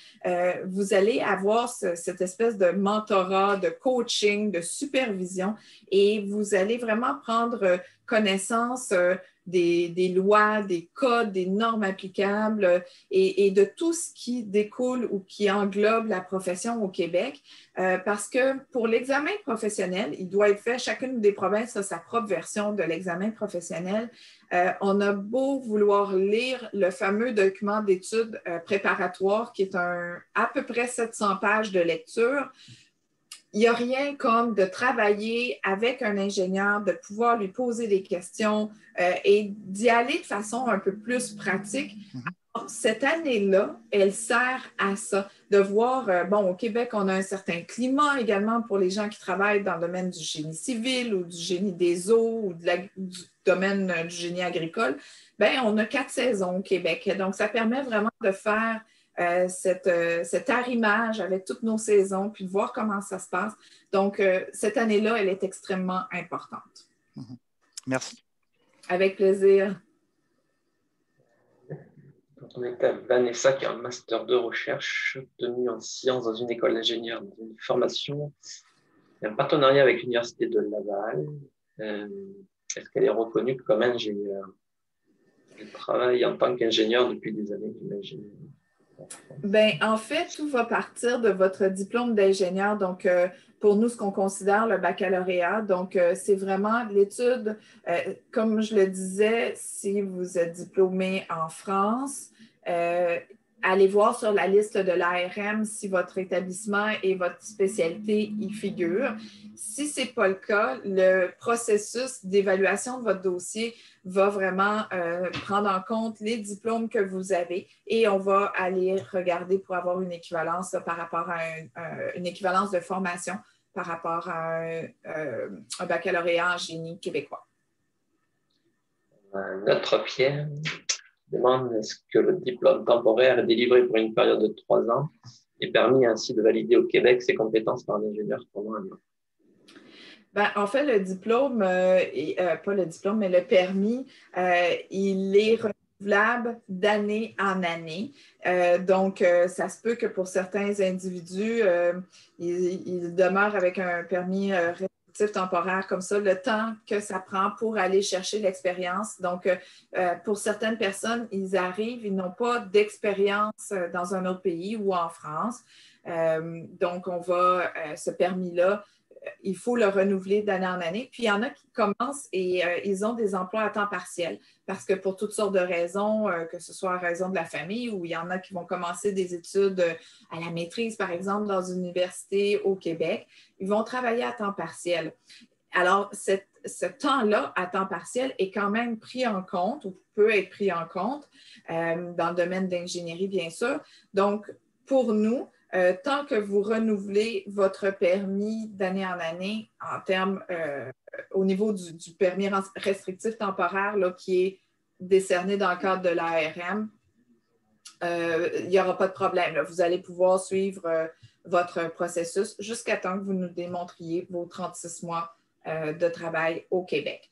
[SPEAKER 1] vous allez avoir cette espèce de mentorat, de coaching, de supervision et vous allez vraiment prendre connaissance des lois, des codes, des normes applicables et de tout ce qui découle ou qui englobe la profession au Québec. Parce que pour l'examen professionnel, il doit être fait, chacune des provinces a sa propre version de l'examen professionnel. On a beau vouloir lire le fameux document d'études préparatoire qui est à peu près 700 pages de lecture. Il n'y a rien comme de travailler avec un ingénieur, de pouvoir lui poser des questions et d'y aller de façon un peu plus pratique. Alors, cette année-là, elle sert à ça, de voir, au Québec, on a un certain climat également pour les gens qui travaillent dans le domaine du génie civil ou du génie des eaux ou du domaine du génie agricole. On a 4 saisons au Québec. Donc, ça permet vraiment de faire cet arrimage avec toutes nos saisons, puis de voir comment ça se passe. Donc, cette année-là, elle est extrêmement importante.
[SPEAKER 3] Merci.
[SPEAKER 1] Avec plaisir.
[SPEAKER 2] On est à Vanessa qui a un Master 2 recherche obtenu en sciences dans une école d'ingénieur, dans une formation. Il y a un partenariat avec l'Université de Laval. Est-ce qu'elle est reconnue comme ingénieure? Elle travaille en tant qu'ingénieure depuis des années, j'imagine.
[SPEAKER 1] En fait, tout va partir de votre diplôme d'ingénieur. Donc, pour nous, ce qu'on considère le baccalauréat. Donc, c'est vraiment l'étude, comme je le disais, si vous êtes diplômé en France, allez voir sur la liste de l'ARM si votre établissement et votre spécialité y figurent. Si ce n'est pas le cas, le processus d'évaluation de votre dossier va vraiment prendre en compte les diplômes que vous avez et on va aller regarder pour avoir une équivalence par rapport à une équivalence de formation par rapport à un baccalauréat en génie québécois.
[SPEAKER 2] Un autre Pierre demande est-ce que le diplôme temporaire est délivré pour une période de 3 ans et permis ainsi de valider au Québec ses compétences par un ingénieur pendant 1 an?
[SPEAKER 1] Ben, en fait, le diplôme, pas le diplôme, mais le permis, il est renouvelable d'année en année. Donc, ça se peut que pour certains individus, ils demeurent avec un permis restrictif temporaire comme ça, le temps que ça prend pour aller chercher l'expérience. Donc, pour certaines personnes, ils arrivent, ils n'ont pas d'expérience dans un autre pays ou en France. Donc, ce permis-là, il faut le renouveler d'année en année. Puis, il y en a qui commencent et ils ont des emplois à temps partiel parce que pour toutes sortes de raisons, que ce soit à raison de la famille ou il y en a qui vont commencer des études à la maîtrise, par exemple, dans une université au Québec, ils vont travailler à temps partiel. Alors, ce temps-là à temps partiel est quand même pris en compte ou peut être pris en compte dans le domaine d'ingénierie, bien sûr. Donc, pour nous, tant que vous renouvelez votre permis d'année en année en termes au niveau du permis restrictif temporaire là, qui est décerné dans le cadre de l'ARM, il n'y aura pas de problème. Là. Vous allez pouvoir suivre votre processus jusqu'à temps que vous nous démontriez vos 36 mois de travail au Québec.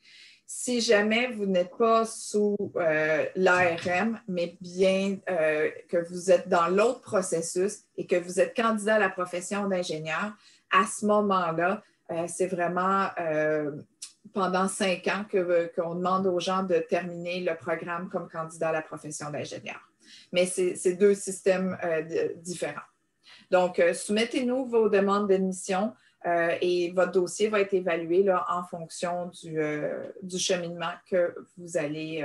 [SPEAKER 1] Si jamais vous n'êtes pas sous l'ARM, mais bien que vous êtes dans l'autre processus et que vous êtes candidat à la profession d'ingénieur, à ce moment-là, c'est vraiment pendant 5 ans qu'on demande aux gens de terminer le programme comme candidat à la profession d'ingénieur. Mais c'est 2 systèmes différents. Donc, soumettez-nous vos demandes d'admission. Et votre dossier va être évalué là, en fonction du cheminement que vous allez,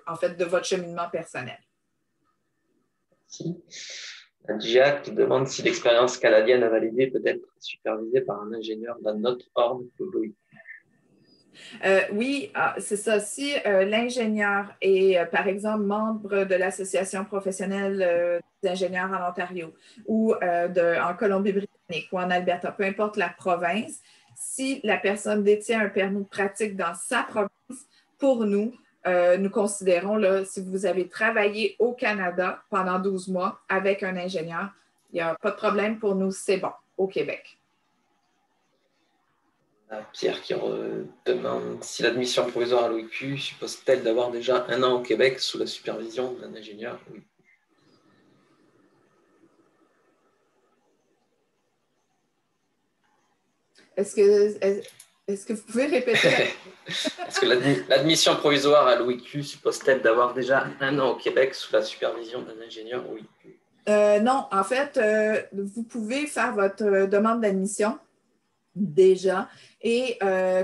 [SPEAKER 1] en fait, de votre cheminement personnel.
[SPEAKER 2] Merci. Gia qui demande si l'expérience canadienne à valider peut être supervisée par un ingénieur d'un autre ordre que l'OIQ.
[SPEAKER 1] Oui, c'est ça. Si l'ingénieur est, par exemple, membre de l'Association professionnelle des ingénieurs en Ontario ou en Colombie-Britannique ou en Alberta, peu importe la province, si la personne détient un permis de pratique dans sa province, pour nous, nous considérons, là, si vous avez travaillé au Canada pendant 12 mois avec un ingénieur, il n'y a pas de problème pour nous, c'est bon, au Québec.
[SPEAKER 2] Pierre qui demande si l'admission provisoire à l'OIQ suppose-t-elle d'avoir déjà 1 an au Québec sous la supervision d'un ingénieur? Oui.
[SPEAKER 1] Est-ce que vous pouvez répéter?
[SPEAKER 2] Est-ce que l'admission provisoire à l'OIQ suppose-t-elle d'avoir déjà 1 an au Québec sous la supervision d'un ingénieur? Oui.
[SPEAKER 1] Non, en fait, vous pouvez faire votre demande d'admission déjà et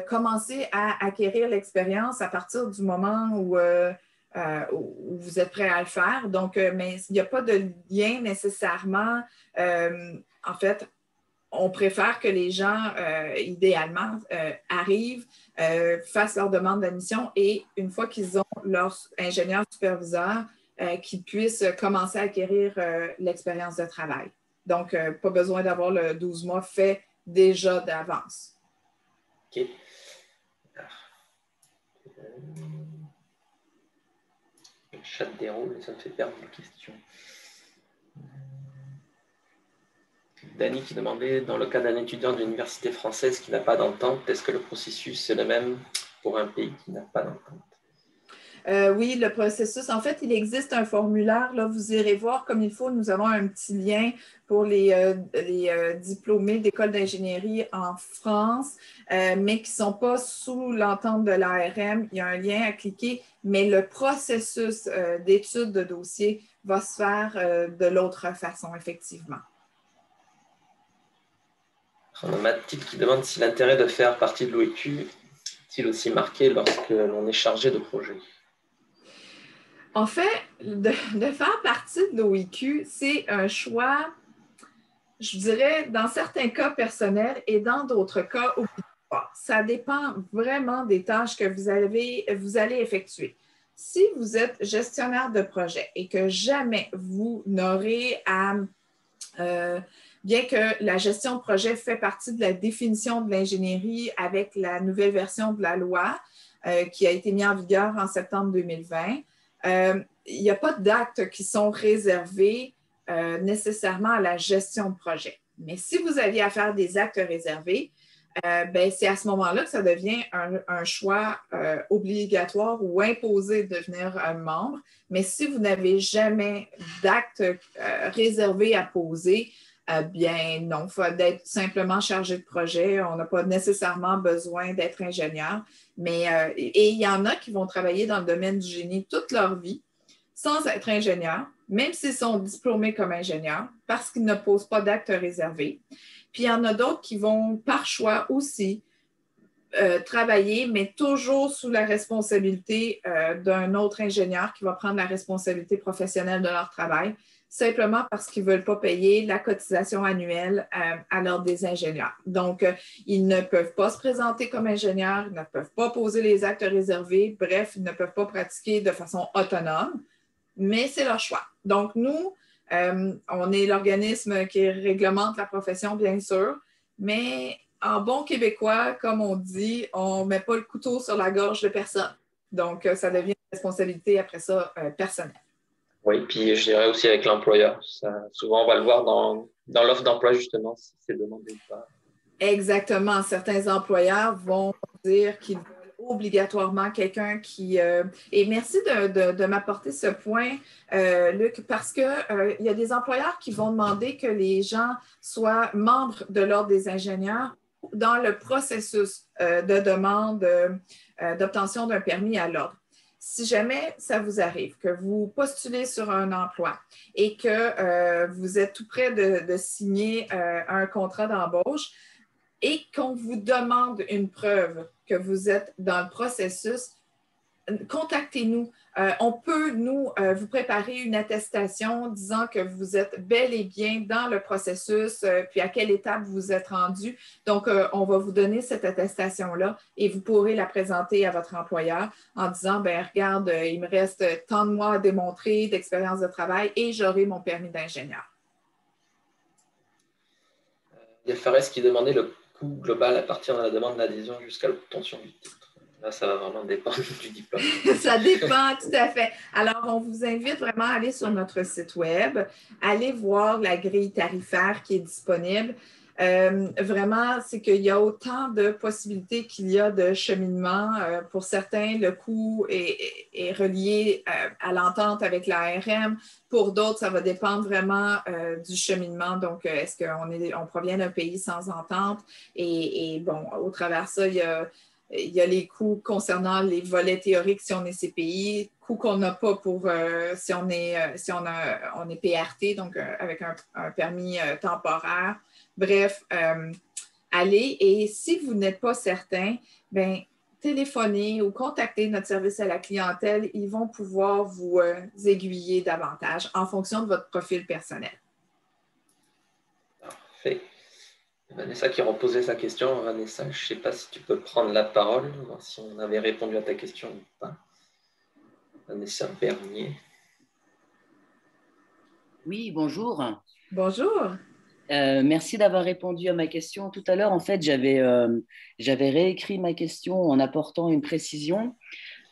[SPEAKER 1] commencer à acquérir l'expérience à partir du moment où vous êtes prêt à le faire. Donc, mais il n'y a pas de lien nécessairement. En fait, on préfère que les gens, idéalement, arrivent, fassent leur demande d'admission et une fois qu'ils ont leur ingénieur superviseur, qu'ils puissent commencer à acquérir l'expérience de travail. Donc, pas besoin d'avoir le 12 mois fait déjà d'avance.
[SPEAKER 2] OK. Le chat déroule et ça me fait perdre une question. Dany qui demandait, dans le cas d'un étudiant d'une université française qui n'a pas d'entente, est-ce que le processus est le même pour un pays qui n'a pas d'entente?
[SPEAKER 1] Oui, le processus, en fait, il existe un formulaire, là, vous irez voir comme il faut. Nous avons un petit lien pour les diplômés d'école d'ingénierie en France, mais qui ne sont pas sous l'entente de l'ARM. Il y a un lien à cliquer, mais le processus d'étude de dossier va se faire de l'autre façon, effectivement.
[SPEAKER 2] On a Mathilde qui demande si l'intérêt de faire partie de l'OIQ est-il aussi marqué lorsque l'on est chargé de projet.
[SPEAKER 1] En fait, de faire partie de l'OIQ, c'est un choix, je dirais, dans certains cas personnels et dans d'autres cas obligatoires. Ça dépend vraiment des tâches que vous allez effectuer. Si vous êtes gestionnaire de projet et que jamais vous n'aurez à bien que la gestion de projet fait partie de la définition de l'ingénierie avec la nouvelle version de la loi qui a été mise en vigueur en septembre 2020, il n'y a pas d'actes qui sont réservés nécessairement à la gestion de projet. Mais si vous aviez à faire des actes réservés, ben, c'est à ce moment-là que ça devient un choix obligatoire ou imposé de devenir un membre. Mais si vous n'avez jamais d'acte réservé à poser, bien non, il faut être simplement chargé de projet. On n'a pas nécessairement besoin d'être ingénieur. Et il y en a qui vont travailler dans le domaine du génie toute leur vie sans être ingénieurs, même s'ils sont diplômés comme ingénieurs, parce qu'ils ne posent pas d'acte réservé. Puis il y en a d'autres qui vont, par choix aussi, travailler, mais toujours sous la responsabilité d'un autre ingénieur qui va prendre la responsabilité professionnelle de leur travail, simplement parce qu'ils ne veulent pas payer la cotisation annuelle à l'ordre des ingénieurs. Donc, ils ne peuvent pas se présenter comme ingénieurs, ils ne peuvent pas poser les actes réservés, bref, ils ne peuvent pas pratiquer de façon autonome, mais c'est leur choix. Donc, nous, on est l'organisme qui réglemente la profession, bien sûr, mais en bon québécois, comme on dit, on ne met pas le couteau sur la gorge de personne. Donc, ça devient une responsabilité après ça personnelle.
[SPEAKER 2] Oui, puis je dirais aussi avec l'employeur. Souvent, on va le voir dans l'offre d'emploi, justement, si c'est demandé ou pas.
[SPEAKER 1] Exactement. Certains employeurs vont dire qu'ils veulent obligatoirement quelqu'un qui... Et merci de m'apporter ce point, Luc, parce qu'il y a des employeurs qui vont demander que les gens soient membres de l'Ordre des ingénieurs dans le processus de demande d'obtention d'un permis à l'ordre. Si jamais ça vous arrive, que vous postulez sur un emploi et que vous êtes tout près de signer un contrat d'embauche, et qu'on vous demande une preuve que vous êtes dans le processus, contactez-nous. On peut, nous, vous préparer une attestation disant que vous êtes bel et bien dans le processus, puis à quelle étape vous êtes rendu. Donc, on va vous donner cette attestation-là et vous pourrez la présenter à votre employeur en disant, ben regarde, il me reste tant de mois à démontrer d'expérience de travail et j'aurai mon permis d'ingénieur.
[SPEAKER 2] Il y a Fares qui demandait le coût global à partir de la demande d'adhésion jusqu'à l'obtention du titre. Là, ça va vraiment dépendre du diplôme.
[SPEAKER 1] Ça dépend, tout à fait. Alors, on vous invite vraiment à aller sur notre site web, aller voir la grille tarifaire qui est disponible. Vraiment, c'est qu'il y a autant de possibilités qu'il y a de cheminement. Pour certains, le coût est relié à l'entente avec l'ARM. Pour d'autres, ça va dépendre vraiment du cheminement. Donc, est-ce qu'on provient d'un pays sans entente? Et bon, au travers de ça, il y a les coûts concernant les volets théoriques si on est CPI, coûts qu'on n'a pas pour si on est PRT, donc avec un permis temporaire. Bref, allez et si vous n'êtes pas certain, bien, téléphonez ou contactez notre service à la clientèle. Ils vont pouvoir vous aiguiller davantage en fonction de votre profil personnel.
[SPEAKER 2] Parfait. Vanessa qui reposait sa question. Vanessa, je ne sais pas si tu peux prendre la parole, voir si on avait répondu à ta question ou pas. Vanessa Bernier.
[SPEAKER 4] Oui, bonjour.
[SPEAKER 1] Bonjour.
[SPEAKER 4] Merci d'avoir répondu à ma question. Tout à l'heure, en fait, j'avais réécrit ma question en apportant une précision,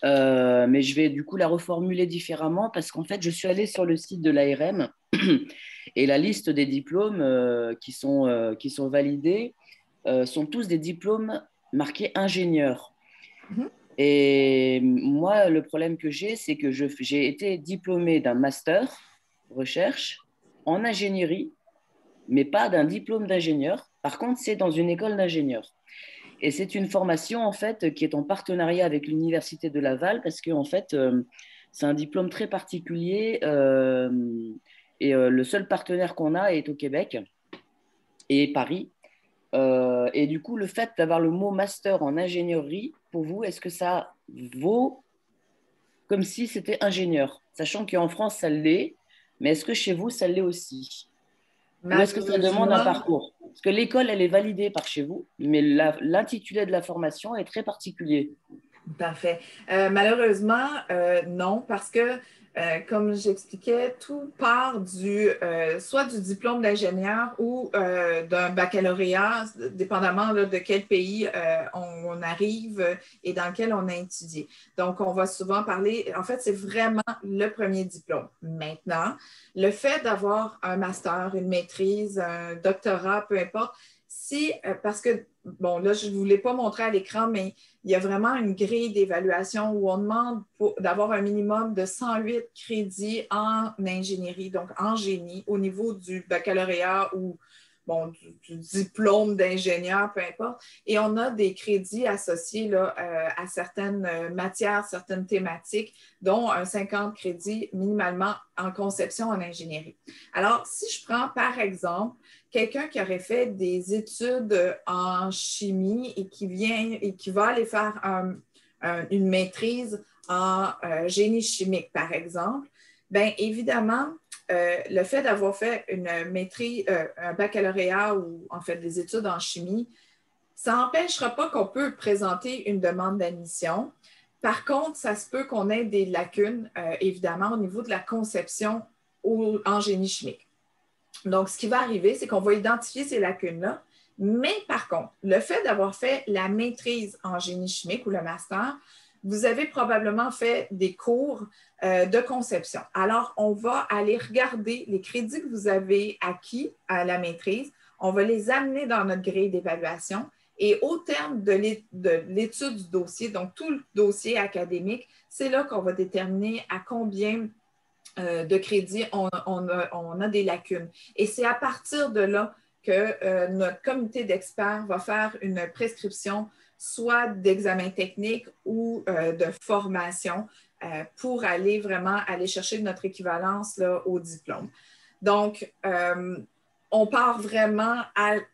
[SPEAKER 4] mais je vais du coup la reformuler différemment parce qu'en fait, je suis allée sur le site de l'ARM et la liste des diplômes qui sont validés sont tous des diplômes marqués ingénieur. Mm-hmm. Et moi, le problème que j'ai, c'est que j'ai été diplômée d'un master recherche en ingénierie, mais pas d'un diplôme d'ingénieur. Par contre, c'est dans une école d'ingénieur. Et c'est une formation, en fait, qui est en partenariat avec l'Université de Laval, parce que, en fait, c'est un diplôme très particulier, et le seul partenaire qu'on a est au Québec et Paris. Et du coup, le fait d'avoir le mot master en ingénierie, pour vous, est-ce que ça vaut comme si c'était ingénieur? Sachant qu'en France, ça l'est, mais est-ce que chez vous, ça l'est aussi? Ou est-ce que ça demande un parcours? Parce que l'école, elle est validée par chez vous, mais l'intitulé de la formation est très particulier.
[SPEAKER 1] Parfait. Malheureusement, non, parce que, comme j'expliquais, tout part soit du diplôme d'ingénieur ou d'un baccalauréat, dépendamment là, de quel pays on arrive et dans lequel on a étudié. Donc, on va souvent parler, en fait, c'est vraiment le premier diplôme. Maintenant, le fait d'avoir un master, une maîtrise, un doctorat, peu importe, parce que, bon, là, je ne vous l'ai pas montré à l'écran, mais il y a vraiment une grille d'évaluation où on demande d'avoir un minimum de 108 crédits en ingénierie, donc en génie, au niveau du baccalauréat ou bon, du diplôme d'ingénieur, peu importe. Et on a des crédits associés là, à certaines matières, certaines thématiques, dont un 50 crédits minimalement en conception en ingénierie. Alors, si je prends par exemple quelqu'un qui aurait fait des études en chimie et qui va aller faire une maîtrise en génie chimique, par exemple, bien évidemment, le fait d'avoir fait une maîtrise, un baccalauréat ou en fait des études en chimie, ça n'empêchera pas qu'on peut présenter une demande d'admission. Par contre, ça se peut qu'on ait des lacunes, évidemment, au niveau de la conception en génie chimique. Donc, ce qui va arriver, c'est qu'on va identifier ces lacunes-là. Mais par contre, le fait d'avoir fait la maîtrise en génie chimique ou le master, vous avez probablement fait des cours de conception. Alors, on va aller regarder les crédits que vous avez acquis à la maîtrise. On va les amener dans notre grille d'évaluation. Et au terme de l'étude du dossier, donc tout le dossier académique, c'est là qu'on va déterminer à combien de crédit, on a des lacunes. Et c'est à partir de là que notre comité d'experts va faire une prescription soit d'examen technique ou de formation pour aller chercher notre équivalence là, au diplôme. Donc, on part vraiment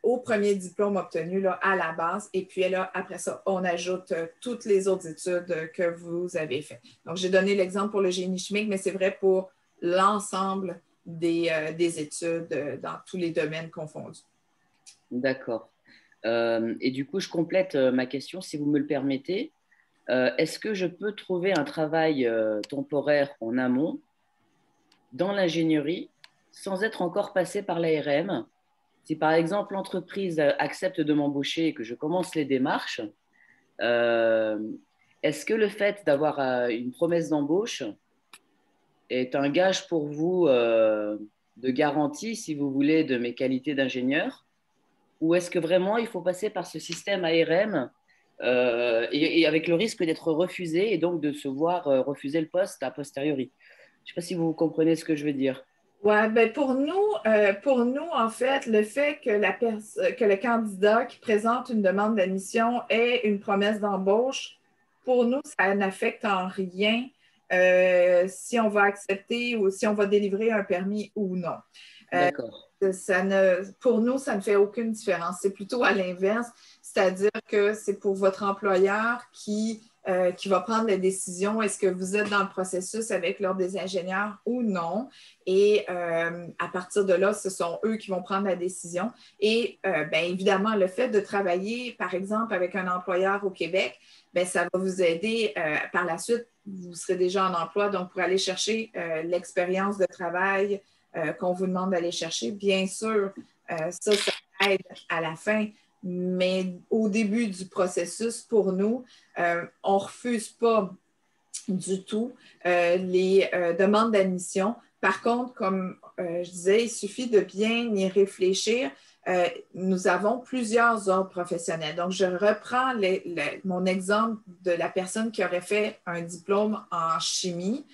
[SPEAKER 1] au premier diplôme obtenu là, à la base et puis là, après ça, on ajoute toutes les autres études que vous avez faites. Donc, j'ai donné l'exemple pour le génie chimique, mais c'est vrai pour l'ensemble des études dans tous les domaines confondus.
[SPEAKER 4] D'accord. Et du coup, je complète ma question, si vous me le permettez. Est-ce que je peux trouver un travail temporaire en amont dans l'ingénierie sans être encore passé par l'ARM? Si par exemple l'entreprise accepte de m'embaucher et que je commence les démarches, est-ce que le fait d'avoir une promesse d'embauche est un gage pour vous de garantie, si vous voulez, de mes qualités d'ingénieur? Ou est-ce que vraiment il faut passer par ce système ARM et avec le risque d'être refusé et donc de se voir refuser le poste a posteriori? Je ne sais pas si vous comprenez ce que je veux dire.
[SPEAKER 1] Ouais, ben pour nous, en fait, le fait que le candidat qui présente une demande d'admission ait une promesse d'embauche, pour nous, ça n'affecte en rien si on va accepter ou si on va délivrer un permis ou non.
[SPEAKER 4] D'accord.
[SPEAKER 1] Pour nous, ça ne fait aucune différence. C'est plutôt à l'inverse, c'est-à-dire que c'est pour votre employeur qui va prendre la décision, est-ce que vous êtes dans le processus avec l'Ordre des ingénieurs ou non. Et à partir de là, ce sont eux qui vont prendre la décision. Et bien évidemment, le fait de travailler, par exemple, avec un employeur au Québec, bien, ça va vous aider par la suite. Vous serez déjà en emploi, donc pour aller chercher l'expérience de travail qu'on vous demande d'aller chercher. Bien sûr, ça aide à la fin, mais au début du processus, pour nous, on ne refuse pas du tout les demandes d'admission. Par contre, comme je disais, il suffit de bien y réfléchir. Nous avons plusieurs ordres professionnels. Donc, je reprends mon exemple de la personne qui aurait fait un diplôme en chimie.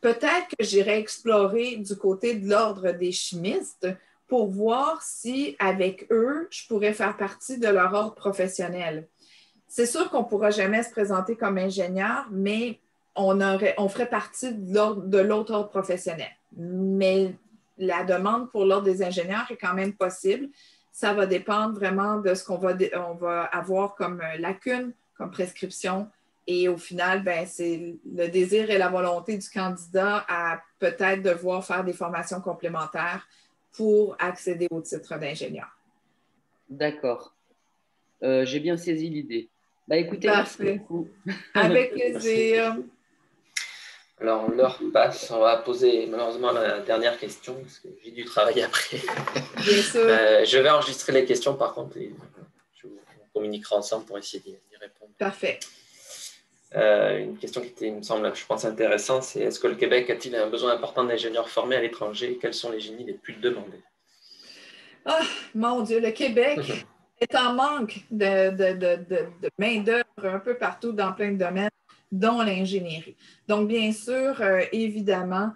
[SPEAKER 1] Peut-être que j'irai explorer du côté de l'ordre des chimistes pour voir si, avec eux, je pourrais faire partie de leur ordre professionnel. C'est sûr qu'on ne pourra jamais se présenter comme ingénieur, mais on ferait partie de l'autre ordre professionnel. Mais la demande pour l'ordre des ingénieurs est quand même possible. Ça va dépendre vraiment de ce qu'on va avoir comme lacune, comme prescription. Et au final, ben, c'est le désir et la volonté du candidat à peut-être devoir faire des formations complémentaires pour accéder au titre d'ingénieur.
[SPEAKER 4] D'accord. J'ai bien saisi l'idée. Bah, écoutez, merci
[SPEAKER 1] Parfait.
[SPEAKER 4] beaucoup.
[SPEAKER 1] Avec plaisir.
[SPEAKER 2] Alors, l'heure passe. On va poser malheureusement la dernière question parce que j'ai du travail après.
[SPEAKER 1] Bien sûr.
[SPEAKER 2] Je vais enregistrer les questions par contre et on communiquera ensemble pour essayer d'y répondre.
[SPEAKER 1] Parfait.
[SPEAKER 2] Une question qui était, il me semble, je pense intéressante, c'est est-ce que le Québec a-t-il un besoin important d'ingénieurs formés à l'étranger? Quels sont les génies les plus demandés?
[SPEAKER 1] Ah, mon Dieu, le Québec est en manque de main-d'œuvre un peu partout dans plein de domaines, dont l'ingénierie. Donc, bien sûr, évidemment,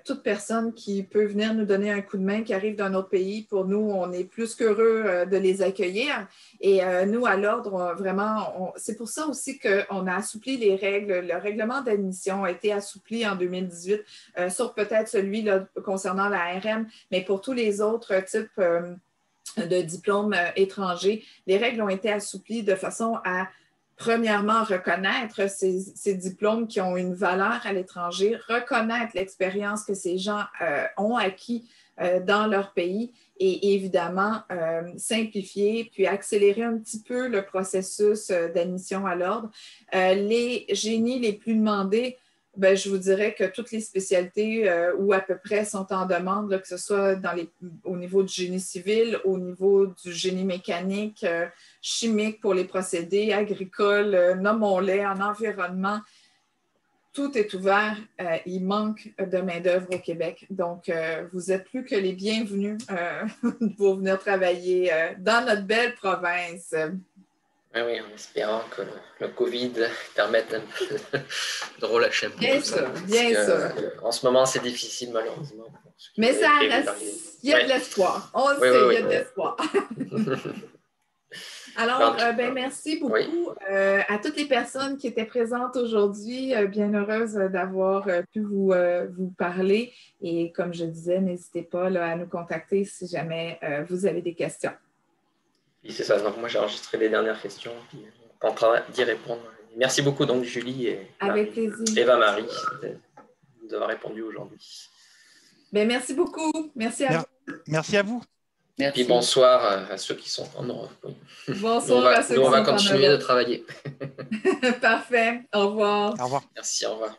[SPEAKER 1] toute personne qui peut venir nous donner un coup de main, qui arrive d'un autre pays, pour nous, on est plus qu'heureux de les accueillir. Et nous, à l'Ordre, vraiment, c'est pour ça aussi qu'on a assoupli les règles. Le règlement d'admission a été assoupli en 2018, sauf peut-être celui là, concernant la RM, mais pour tous les autres types de diplômes étrangers, les règles ont été assouplies de façon à premièrement, reconnaître ces diplômes qui ont une valeur à l'étranger, reconnaître l'expérience que ces gens ont acquis dans leur pays et évidemment simplifier puis accélérer un petit peu le processus d'admission à l'Ordre. Les génies les plus demandés, ben, je vous dirais que toutes les spécialités ou à peu près sont en demande, là, que ce soit au niveau du génie civil, au niveau du génie mécanique, chimique pour les procédés, agricoles, nommons-les, en environnement. Tout est ouvert. Il manque de main-d'œuvre au Québec. Donc, vous êtes plus que les bienvenus pour venir travailler dans notre belle province.
[SPEAKER 2] Oui, en espérant que le Covid permette un peu de relâcher un peu.
[SPEAKER 1] Bien sûr, bien sûr.
[SPEAKER 2] En ce moment, c'est difficile, malheureusement.
[SPEAKER 1] Mais ça reste, il y a de l'espoir. On le sait, il y a de l'espoir. Alors, merci beaucoup à toutes les personnes qui étaient présentes aujourd'hui. Bien heureuse d'avoir pu vous parler. Et comme je disais, n'hésitez pas là, à nous contacter si jamais vous avez des questions.
[SPEAKER 2] Oui, c'est ça. Donc, moi, j'ai enregistré les dernières questions. Puis on tentera d'y répondre. Merci beaucoup, donc, Julie et
[SPEAKER 1] avec plaisir.
[SPEAKER 2] Eva-Marie d'avoir répondu aujourd'hui.
[SPEAKER 1] Bien, merci beaucoup. Merci à vous.
[SPEAKER 3] Merci à vous.
[SPEAKER 2] Et puis bonsoir à ceux qui sont en Europe. Oui.
[SPEAKER 1] Bonsoir à ceux qui sont en Europe.
[SPEAKER 2] Nous, on va continuer de travailler.
[SPEAKER 1] Parfait. Au revoir.
[SPEAKER 3] Au revoir.
[SPEAKER 2] Merci, au revoir.